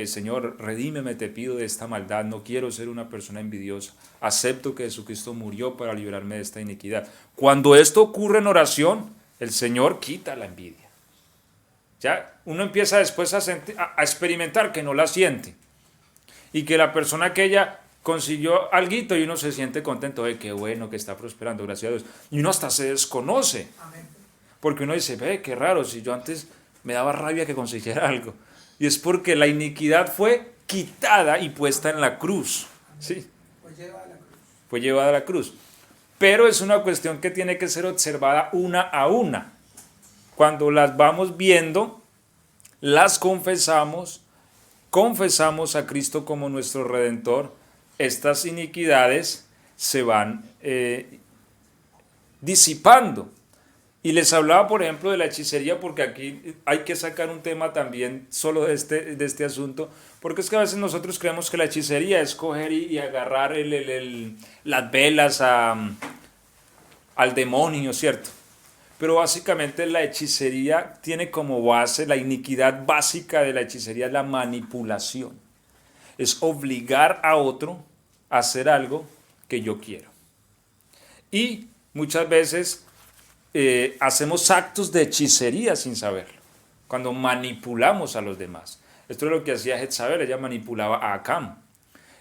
Señor, redímeme, te pido, de esta maldad, no quiero ser una persona envidiosa. Acepto que Jesucristo murió para librarme de esta iniquidad. Cuando esto ocurre en oración, el Señor quita la envidia. Ya uno empieza después a experimentar que no la siente. Y que la persona que ella consiguió alguito y uno se siente contento de qué bueno que está prosperando, gracias a Dios. Y uno hasta se desconoce. Amén. Porque uno dice, ve, qué raro, si yo antes me daba rabia que consiguiera algo. Y es porque la iniquidad fue quitada y puesta en la cruz. ¿Sí? Pues lleva a la cruz. Fue llevada a la cruz. Pero es una cuestión que tiene que ser observada una a una. Cuando las vamos viendo, las confesamos a Cristo como nuestro Redentor, estas iniquidades se van disipando. Y les hablaba, por ejemplo, de la hechicería, porque aquí hay que sacar un tema también solo de este asunto, porque es que a veces nosotros creemos que la hechicería es coger y agarrar las velas al demonio, ¿cierto? Pero básicamente la hechicería tiene como base, la iniquidad básica de la hechicería es la manipulación. Es obligar a otro a hacer algo que yo quiero. Y muchas veces hacemos actos de hechicería sin saberlo, cuando manipulamos a los demás. Esto es lo que hacía Jezabel, ella manipulaba a Acán.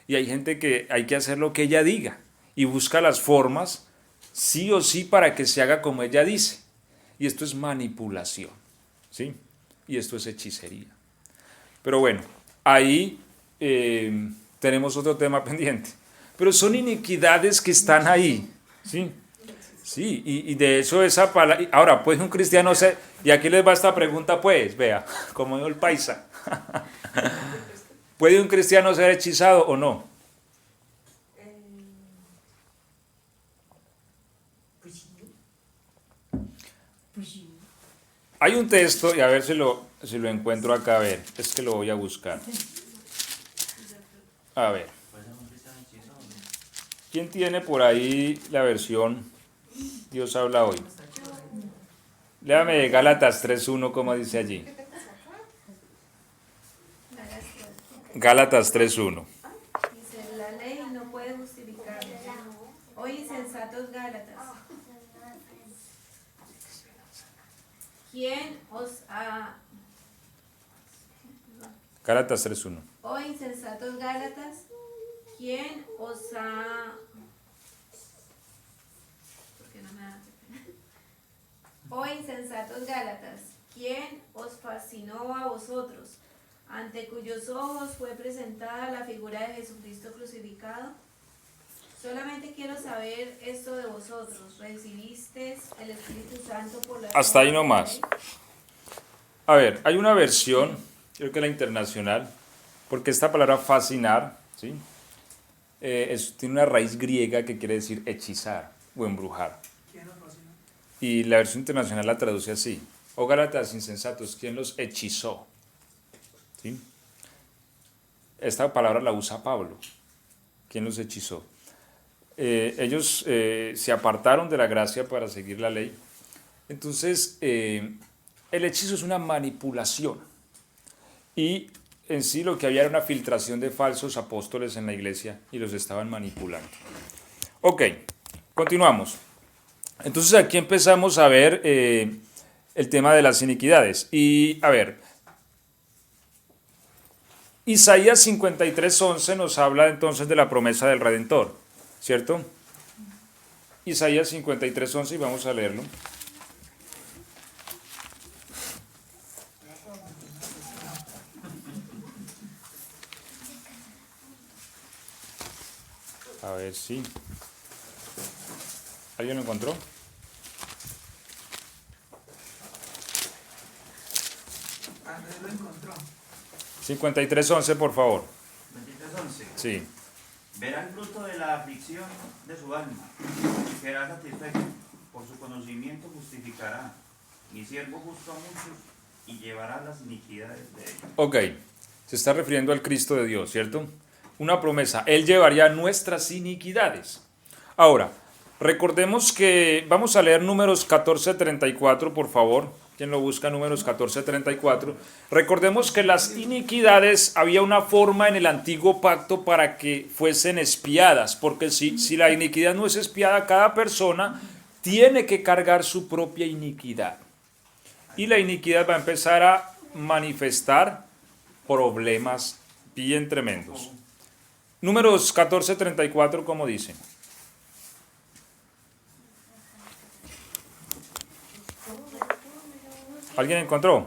Y hay gente que hay que hacer lo que ella diga y busca las formas, sí o sí, para que se haga como ella dice. Y esto es manipulación, ¿sí? Y esto es hechicería. Pero bueno, ahí tenemos otro tema pendiente. Pero son iniquidades que están ahí, ¿sí? Sí, y de eso esa palabra. Ahora, pues un cristiano ser, y aquí les va esta pregunta, pues, vea, como dijo el paisa. ¿Puede un cristiano ser hechizado o no? Hay un texto, y a ver si lo encuentro acá, a ver, es que lo voy a buscar. A ver. ¿Quién tiene por ahí la versión? Dios habla hoy? Léame Gálatas 3.1, como dice allí. Gálatas 3.1. Dice, la ley no puede justificar. Oh insensatos Gálatas, ¿quién os ha... Gálatas 3.1. Oh insensatos Gálatas, ¿quién os ha... ¿Por qué no me da? Oh insensatos Gálatas, ¿quién os fascinó a vosotros, ante cuyos ojos fue presentada la figura de Jesucristo crucificado? Solamente quiero saber esto de vosotros. ¿Recibisteis el Espíritu Santo por la... Hasta ahí nomás. A ver, hay una versión, creo que la internacional, porque esta palabra fascinar, ¿sí? Tiene una raíz griega que quiere decir hechizar o embrujar. ¿Quién nos fascina? Y la versión internacional la traduce así: oh Gálatas insensatos, ¿quién los hechizó? ¿Sí? Esta palabra la usa Pablo. ¿Quién los hechizó? Ellos se apartaron de la gracia para seguir la ley. Entonces, el hechizo es una manipulación. Y en sí lo que había era una filtración de falsos apóstoles en la iglesia y los estaban manipulando. Ok, continuamos. Entonces aquí empezamos a ver el tema de las iniquidades. Y a ver, Isaías 53:11 nos habla entonces de la promesa del Redentor, ¿cierto? Isaías 53:11 y vamos a leerlo. A ver si... ¿Alguien lo encontró? Andrés lo encontró. 53:11, por favor. 23:11. Sí. Verá el fruto de la aflicción de su alma, y será satisfecho. Por su conocimiento justificará. Mi siervo justo a muchos, y llevará las iniquidades de ellos. Ok, se está refiriendo al Cristo de Dios, ¿cierto? Una promesa, Él llevaría nuestras iniquidades. Ahora, recordemos que, vamos a leer Números 14:34, por favor. ¿Quién lo busca? Números 14:34. Recordemos que las iniquidades, había una forma en el antiguo pacto para que fuesen expiadas, porque si la iniquidad no es expiada, cada persona tiene que cargar su propia iniquidad. Y la iniquidad va a empezar a manifestar problemas bien tremendos. Números 14:34, ¿cómo dice? ¿Alguien encontró?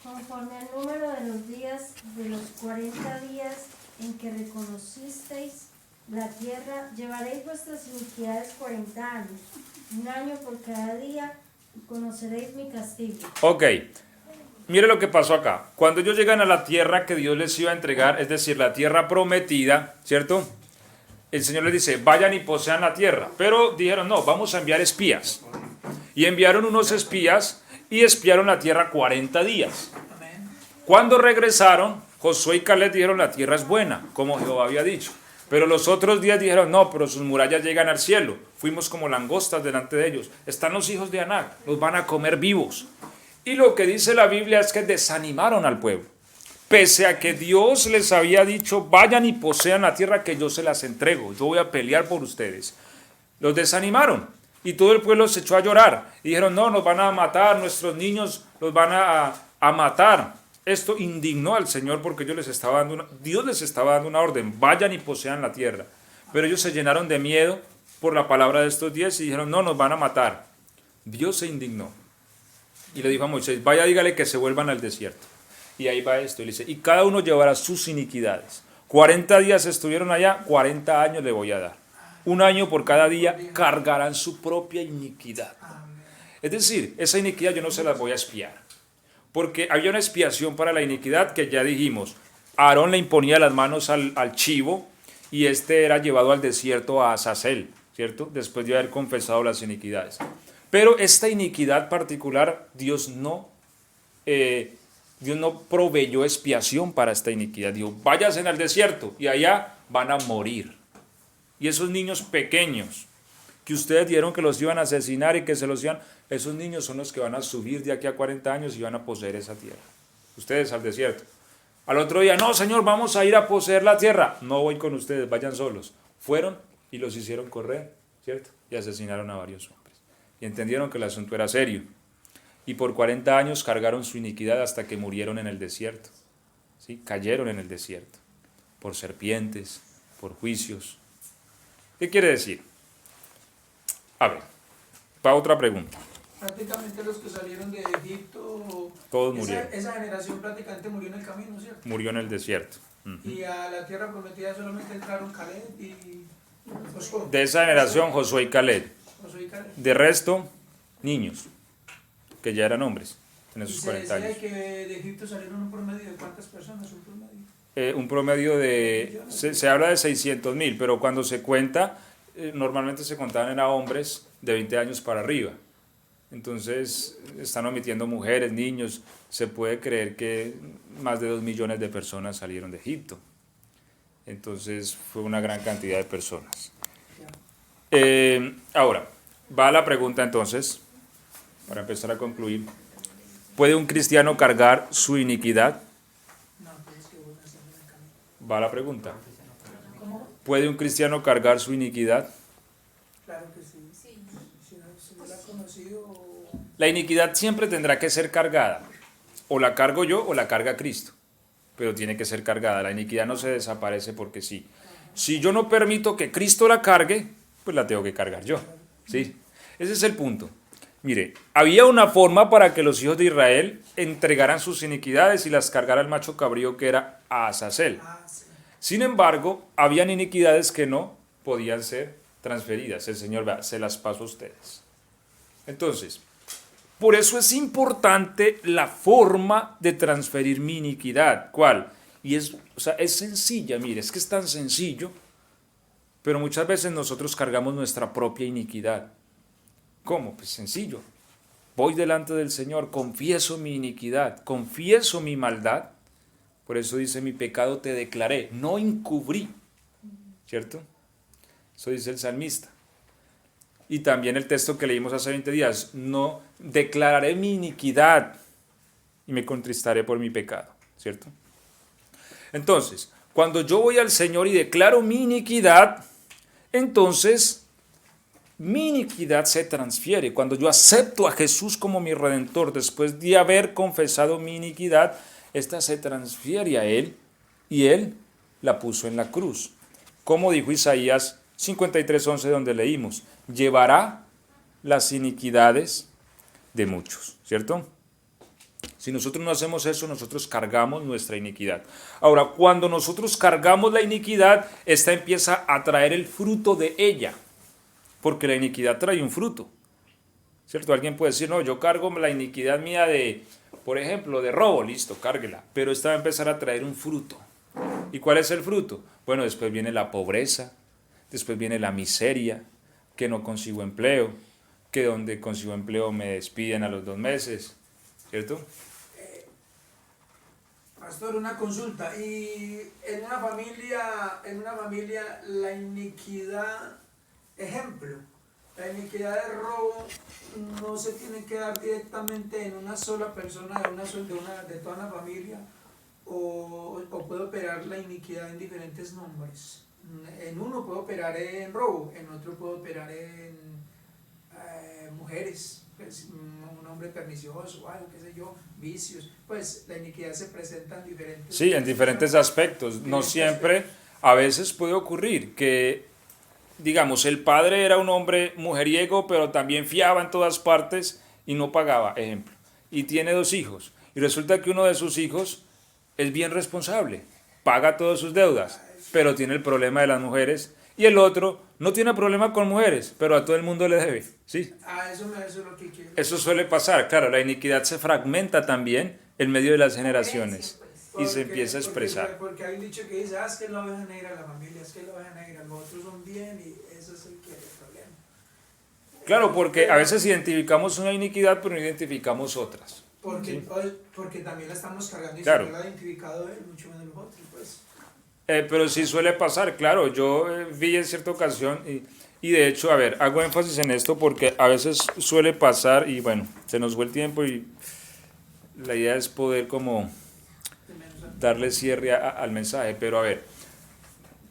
Conforme al número de los días de los 40 días en que reconocisteis la tierra, llevaréis vuestras iniquidades 40 años, un año por cada día, y conoceréis mi castigo. Ok, mire lo que pasó acá. Cuando ellos llegan a la tierra que Dios les iba a entregar, es decir, la tierra prometida, ¿cierto? El Señor les dice, vayan y posean la tierra. Pero dijeron, no, vamos a enviar espías. Y enviaron unos espías y espiaron la tierra 40 días. Amén. Cuando regresaron, Josué y Caleb dijeron, la tierra es buena, como Jehová había dicho. Pero los otros días dijeron, no, pero sus murallas llegan al cielo. Fuimos como langostas delante de ellos. Están los hijos de Anac, los van a comer vivos. Y lo que dice la Biblia es que desanimaron al pueblo. Pese a que Dios les había dicho, vayan y posean la tierra que yo se las entrego. Yo voy a pelear por ustedes. Los desanimaron. Y todo el pueblo se echó a llorar. Y dijeron, no, nos van a matar, nuestros niños los van a matar. Esto indignó al Señor porque Dios les estaba dando una orden, vayan y posean la tierra. Pero ellos se llenaron de miedo por la palabra de estos 10 y dijeron, no, nos van a matar. Dios se indignó y le dijo a Moisés, vaya, dígale que se vuelvan al desierto. Y ahí va esto, y le dice, y cada uno llevará sus iniquidades. 40 días estuvieron allá, 40 años le voy a dar. Un año por cada día cargarán su propia iniquidad. Es decir, esa iniquidad yo no se las voy a expiar. Porque había una expiación para la iniquidad que ya dijimos. Aarón le imponía las manos al chivo y este era llevado al desierto a Azazel, ¿cierto? Después de haber confesado las iniquidades. Pero esta iniquidad particular, Dios no proveyó expiación para esta iniquidad. Dijo, váyanse al desierto y allá van a morir. Y esos niños pequeños que ustedes dijeron que los iban a asesinar y que se los iban, esos niños son los que van a subir de aquí a 40 años y van a poseer esa tierra. Ustedes al desierto. Al otro día, no, Señor, vamos a ir a poseer la tierra. No voy con ustedes, vayan solos. Fueron y los hicieron correr, ¿cierto? Y asesinaron a varios hombres. Y entendieron que el asunto era serio. Y por 40 años cargaron su iniquidad hasta que murieron en el desierto. ¿Sí? Cayeron en el desierto. Por serpientes, por juicios. ¿Qué quiere decir? A ver, para otra pregunta. Prácticamente los que salieron de Egipto, Todos murieron. esa generación prácticamente murió en el camino, ¿cierto? Murió en el desierto. Y a la tierra prometida solamente entraron Caleb y Josué. De esa generación, Josué y Caleb. Josué y Caleb. De resto, niños, que ya eran hombres en Y esos se 40 decía años. que de Egipto salieron un promedio de ¿cuántas personas? Un promedio. Un promedio de, se habla de 600.000, pero cuando se cuenta, normalmente se contaban era hombres de 20 años para arriba. Entonces están omitiendo mujeres, niños. Se puede creer que más de 2 millones de personas salieron de Egipto. Entonces fue una gran cantidad de personas. Ahora, va la pregunta entonces, para empezar a concluir. ¿Puede un cristiano cargar su iniquidad? No, pues es que vos naciste en el camino. Va la pregunta. ¿Cómo? ¿Puede un cristiano cargar su iniquidad? Claro que sí. Sí. Si no la ha conocido, La iniquidad siempre tendrá que ser cargada. O la cargo yo o la carga Cristo. Pero tiene que ser cargada. La iniquidad no se desaparece porque sí. Si yo no permito que Cristo la cargue, pues la tengo que cargar yo. ¿Sí? Ese es el punto. Mire, había una forma para que los hijos de Israel entregaran sus iniquidades y las cargara el macho cabrío que era Azazel. sí. Sin embargo, habían iniquidades que no podían ser transferidas. El Señor, vea, se las paso a ustedes. Entonces, por eso es importante la forma de transferir mi iniquidad. ¿Cuál? Y es sencilla, mire, es que es tan sencillo, pero muchas veces nosotros cargamos nuestra propia iniquidad. ¿Cómo? Pues sencillo. Voy delante del Señor, confieso mi iniquidad, confieso mi maldad. Por eso dice, mi pecado te declaré, no encubrí. ¿Cierto? Eso dice el salmista. Y también el texto que leímos hace 20 días, no declararé mi iniquidad y me contristaré por mi pecado. ¿Cierto? Entonces, cuando yo voy al Señor y declaro mi iniquidad, entonces mi iniquidad se transfiere. Cuando yo acepto a Jesús como mi Redentor, después de haber confesado mi iniquidad, esta se transfiere a Él y Él la puso en la cruz. Como dijo Isaías 53:11, donde leímos, llevará las iniquidades de muchos, ¿cierto? Si nosotros no hacemos eso, nosotros cargamos nuestra iniquidad. Ahora, cuando nosotros cargamos la iniquidad, esta empieza a traer el fruto de ella, porque la iniquidad trae un fruto, ¿cierto? Alguien puede decir, no, yo cargo la iniquidad mía de, por ejemplo, de robo, listo, cárguela, pero esta va a empezar a traer un fruto. ¿Y cuál es el fruto? Bueno, después viene la pobreza, después viene la miseria, que no consigo empleo, que donde consigo empleo me despiden a los 2 meses, ¿cierto? Pastor, una consulta. Y en una familia la iniquidad, ejemplo, la iniquidad de robo no se tiene que dar directamente en una sola persona, de toda la familia, o puede operar la iniquidad en diferentes nombres. En uno puede operar en robo, en otro puede operar en mujeres, pues, un hombre pernicioso o algo, qué sé yo, vicios. Pues la iniquidad se presenta en diferentes... Sí, en diferentes aspectos. No siempre, a veces puede ocurrir que, digamos, el padre era un hombre mujeriego, pero también fiaba en todas partes y no pagaba, ejemplo. Y tiene 2 hijos. Y resulta que uno de sus hijos es bien responsable, paga todas sus deudas, pero tiene el problema de las mujeres. Y el otro no tiene problema con mujeres, pero a todo el mundo le debe. ¿Sí? Eso es lo que quiero. Eso suele pasar. Claro, la iniquidad se fragmenta también en medio de las generaciones y se empieza a expresar. Porque hay un dicho que dice, es que es la oveja negra de la familia, es que es la oveja negra, los otros son bien y eso es el que es el problema. Claro, porque a veces identificamos una iniquidad, pero no identificamos otras. Porque también la estamos cargando y Claro. si no la ha identificado él, mucho menos los otros, pues. Pero sí suele pasar, claro. Yo vi en cierta ocasión y de hecho, a ver, hago énfasis en esto porque a veces suele pasar y bueno, se nos fue el tiempo y la idea es poder como darle cierre al mensaje. Pero a ver,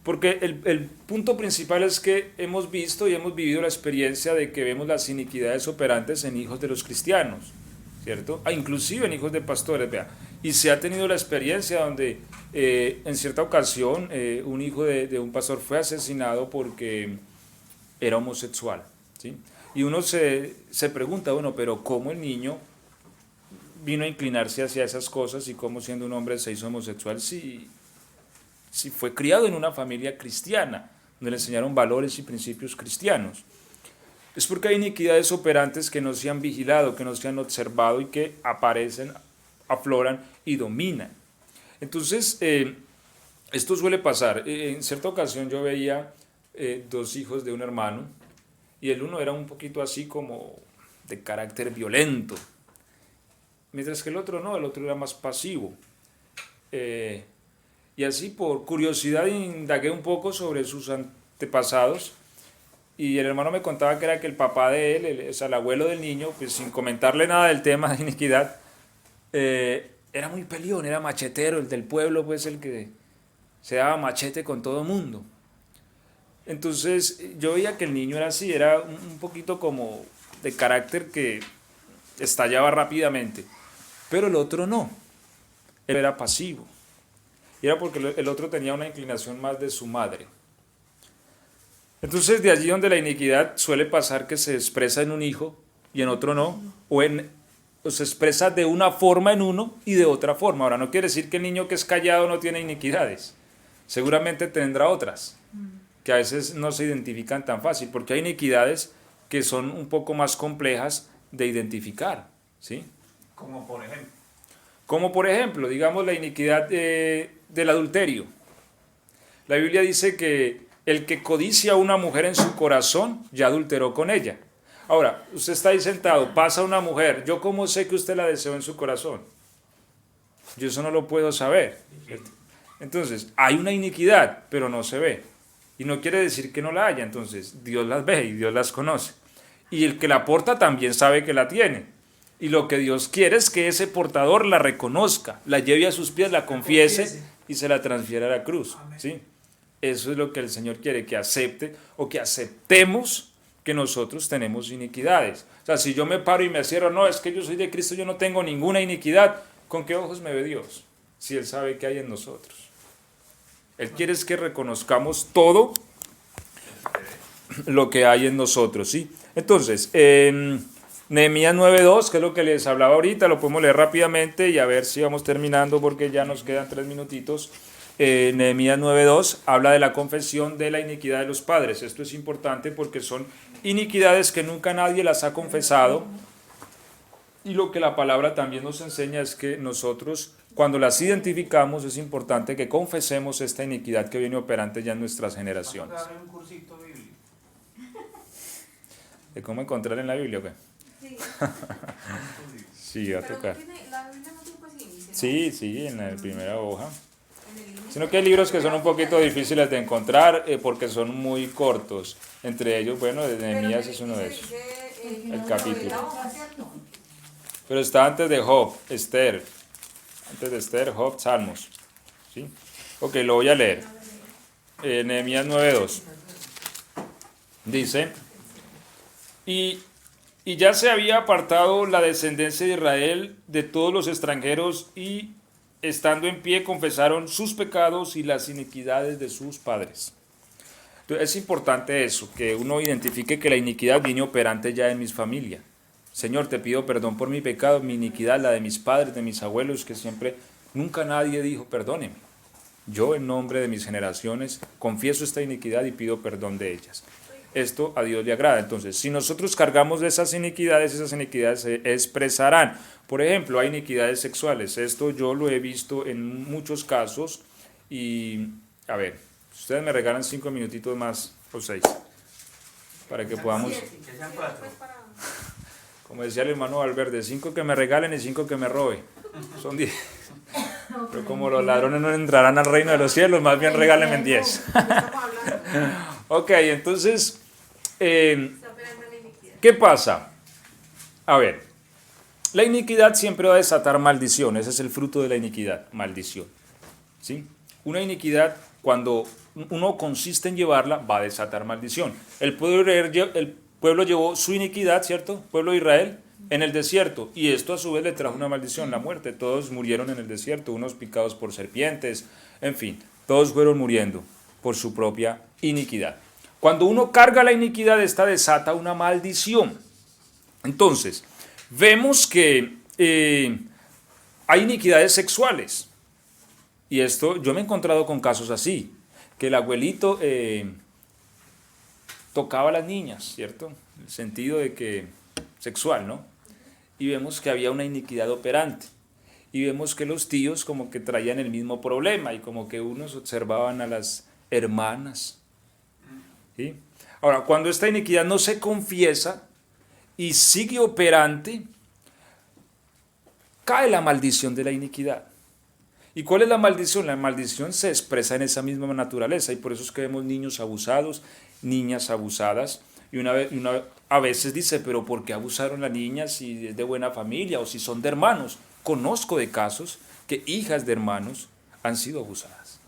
porque el punto principal es que hemos visto y hemos vivido la experiencia de que vemos las iniquidades operantes en hijos de los cristianos, ¿cierto? Inclusive en hijos de pastores, vea. Y se ha tenido la experiencia donde en cierta ocasión un hijo de un pastor fue asesinado porque era homosexual, ¿sí? Y uno se pregunta, bueno, pero ¿cómo el niño vino a inclinarse hacia esas cosas y cómo siendo un hombre se hizo homosexual si fue criado en una familia cristiana, donde le enseñaron valores y principios cristianos? Es porque hay iniquidades operantes que no se han vigilado, que no se han observado y que aparecen, afloran y dominan. Entonces, esto suele pasar. En cierta ocasión yo veía dos hijos de un hermano y el uno era un poquito así como de carácter violento, mientras que el otro no, el otro era más pasivo. Y así por curiosidad indagué un poco sobre sus antepasados y el hermano me contaba que era que el papá de él, o sea, el abuelo del niño, pues sin comentarle nada del tema de iniquidad, era muy peleón, era machetero, el del pueblo, pues el que se daba machete con todo el mundo. Entonces yo veía que el niño era así, era un poquito como de carácter que estallaba rápidamente, pero el otro no, él era pasivo. Y era porque el otro tenía una inclinación más de su madre. Entonces de allí donde la iniquidad suele pasar que se expresa en un hijo y en otro no, o se expresa de una forma en uno y de otra forma. Ahora no quiere decir que el niño que es callado no tiene iniquidades, seguramente tendrá otras, que a veces no se identifican tan fácil, porque hay iniquidades que son un poco más complejas de identificar, ¿sí? Como por ejemplo, digamos la iniquidad del adulterio. La Biblia dice que el que codicia a una mujer en su corazón ya adulteró con ella. Ahora, usted está ahí sentado, pasa una mujer, ¿yo cómo sé que usted la deseó en su corazón? Yo eso no lo puedo saber, ¿cierto? Entonces, hay una iniquidad, pero no se ve. Y no quiere decir que no la haya, entonces Dios las ve y Dios las conoce. Y el que la porta también sabe que la tiene. Y lo que Dios quiere es que ese portador la reconozca, la lleve a sus pies, la confiese y se la transfiera a la cruz, ¿sí? Eso es lo que el Señor quiere, que acepte o que aceptemos que nosotros tenemos iniquidades. O sea, si yo me paro y me cierro, no, es que yo soy de Cristo, yo no tengo ninguna iniquidad, ¿con qué ojos me ve Dios? Si Él sabe qué hay en nosotros. Él quiere es que reconozcamos todo lo que hay en nosotros, ¿sí? Entonces, Nehemías 9:2, que es lo que les hablaba ahorita, lo podemos leer rápidamente y a ver si vamos terminando porque ya nos quedan 3 minutitos. Nehemías 9:2 habla de la confesión de la iniquidad de los padres. Esto es importante porque son iniquidades que nunca nadie las ha confesado, y lo que la palabra también nos enseña es que nosotros, cuando las identificamos, es importante que confesemos esta iniquidad que viene operante ya en nuestras generaciones. un cursito bíblico. ¿De cómo encontrar en la Biblia o qué? Sí. Sí, va a Pero tocar. la Biblia no tiene pues índice, ¿no? Sí, en la primera hoja. En el índice. Sino que hay libros que son un poquito difíciles de encontrar porque son muy cortos. Entre ellos, bueno, de Nehemías es uno de esos. El capítulo. Pero está antes de Job, Esther. Antes de Esther, Job, Salmos. ¿Sí? Ok, lo voy a leer. Nehemías 9:2. Dice, y ya se había apartado la descendencia de Israel de todos los extranjeros y estando en pie confesaron sus pecados y las iniquidades de sus padres. Entonces, es importante eso, que uno identifique que la iniquidad viene operante ya en mis familias. Señor, te pido perdón por mi pecado, mi iniquidad, la de mis padres, de mis abuelos, que siempre, nunca nadie dijo perdóneme. Yo, en nombre de mis generaciones, confieso esta iniquidad y pido perdón de ellas. Esto a Dios le agrada. Entonces, si nosotros cargamos de esas iniquidades se expresarán. Por ejemplo, hay iniquidades sexuales. Esto yo lo he visto en muchos casos. Y, a ver, ustedes me regalan 5 minutitos más o 6 para que podamos, como decía el hermano Valverde, 5 que me regalen y 5 que me robe. Son 10. No, Pero como los ladrones no entrarán al reino de los cielos, más bien regálenme 10. ¿De qué estamos hablando? Ok, entonces, Está operando la iniquidad. ¿qué pasa? A ver, la iniquidad siempre va a desatar maldición, ese es el fruto de la iniquidad, maldición. ¿Sí? Una iniquidad, cuando uno consiste en llevarla, va a desatar maldición. El pueblo llevó su iniquidad, ¿cierto? El pueblo de Israel, en el desierto, y esto a su vez le trajo una maldición, la muerte. Todos murieron en el desierto, unos picados por serpientes, en fin, todos fueron muriendo por su propia iniquidad. Cuando uno carga la iniquidad, esta desata una maldición. Entonces, vemos que hay iniquidades sexuales. Y esto, yo me he encontrado con casos así, que el abuelito tocaba a las niñas, ¿cierto? En el sentido de que sexual, ¿no? Y vemos que había una iniquidad operante. Y vemos que los tíos como que traían el mismo problema y como que unos observaban a las hermanas. ¿Sí? Ahora, cuando esta iniquidad no se confiesa y sigue operante, cae la maldición de la iniquidad. ¿Y cuál es la maldición? La maldición se expresa en esa misma naturaleza y por eso es que vemos niños abusados, niñas abusadas. Y a veces dice, pero ¿por qué abusaron a la niña si es de buena familia o si son de hermanos? Conozco de casos que hijas de hermanos han sido abusadas.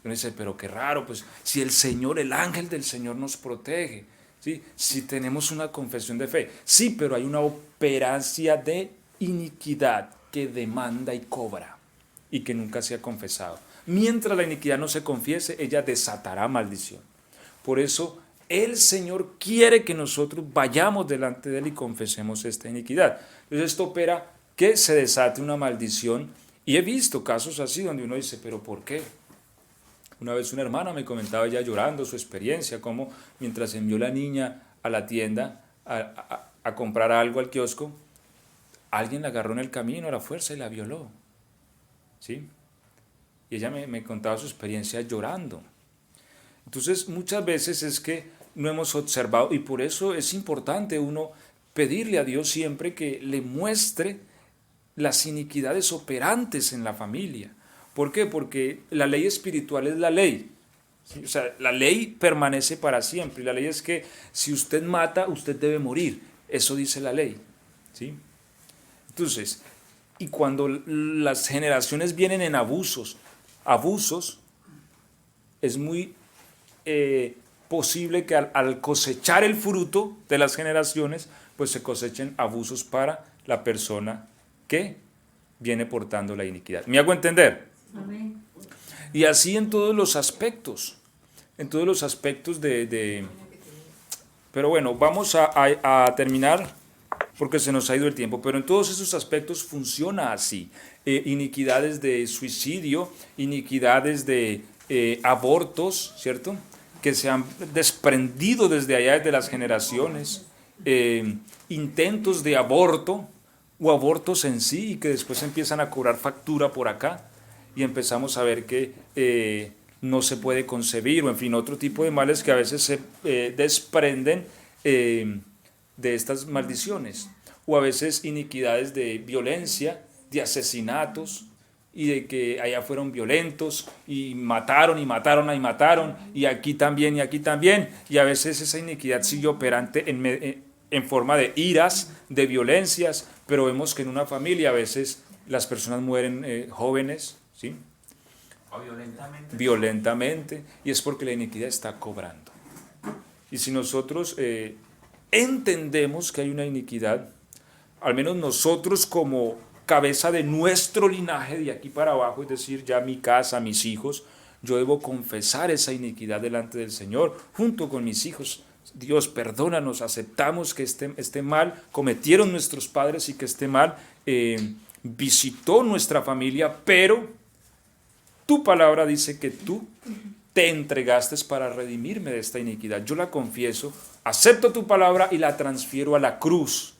Uno dice, pero qué raro, pues si el Señor, el ángel del Señor nos protege, ¿sí? Si tenemos una confesión de fe. Sí, pero hay una operancia de iniquidad que demanda y cobra y que nunca se ha confesado. Mientras la iniquidad no se confiese, ella desatará maldición. Por eso el Señor quiere que nosotros vayamos delante de Él y confesemos esta iniquidad. Entonces esto opera que se desate una maldición. Y he visto casos así donde uno dice, ¿pero por qué? Una vez una hermana me comentaba ella llorando su experiencia, cómo mientras envió la niña a la tienda a comprar algo al kiosco, alguien la agarró en el camino a la fuerza y la violó. ¿Sí? Y ella me contaba su experiencia llorando. Entonces muchas veces es que no hemos observado y por eso es importante uno pedirle a Dios siempre que le muestre las iniquidades operantes en la familia. ¿Por qué? Porque la ley espiritual es la ley. ¿Sí? O sea, la ley permanece para siempre. Y la ley es que si usted mata, usted debe morir. Eso dice la ley. ¿Sí? Entonces, y cuando las generaciones vienen en abusos, es muy posible que al cosechar el fruto de las generaciones, pues se cosechen abusos para la persona que viene portando la iniquidad. ¿Me hago entender? Amén. Y así en todos los aspectos, Pero bueno, vamos a terminar porque se nos ha ido el tiempo, pero en todos esos aspectos funciona así. Iniquidades de suicidio, iniquidades de abortos, ¿cierto?, que se han desprendido desde allá, desde las generaciones, intentos de aborto o abortos en sí y que después empiezan a cobrar factura por acá y empezamos a ver que no se puede concebir o en fin, otro tipo de males que a veces se desprenden de estas maldiciones o a veces iniquidades de violencia, de asesinatos y de que allá fueron violentos y mataron y aquí también y a veces esa iniquidad sigue operante en forma de iras, de violencias, pero vemos que en una familia a veces las personas mueren jóvenes, ¿sí? O violentamente. Violentamente, y es porque la iniquidad está cobrando. Y si nosotros entendemos que hay una iniquidad, al menos nosotros como cabeza de nuestro linaje de aquí para abajo, es decir, ya mi casa, mis hijos, yo debo confesar esa iniquidad delante del Señor, junto con mis hijos. Dios, perdónanos, aceptamos que este mal cometieron nuestros padres y que este mal visitó nuestra familia, pero tu palabra dice que tú te entregaste para redimirme de esta iniquidad. Yo la confieso, acepto tu palabra y la transfiero a la cruz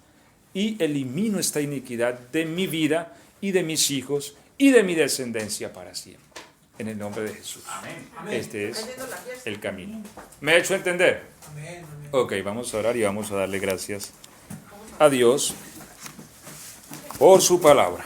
y elimino esta iniquidad de mi vida y de mis hijos y de mi descendencia para siempre. En el nombre de Jesús. Amén. Este es el camino. ¿Me he hecho entender? Amén, amén. Ok, vamos a orar y vamos a darle gracias a Dios por su palabra.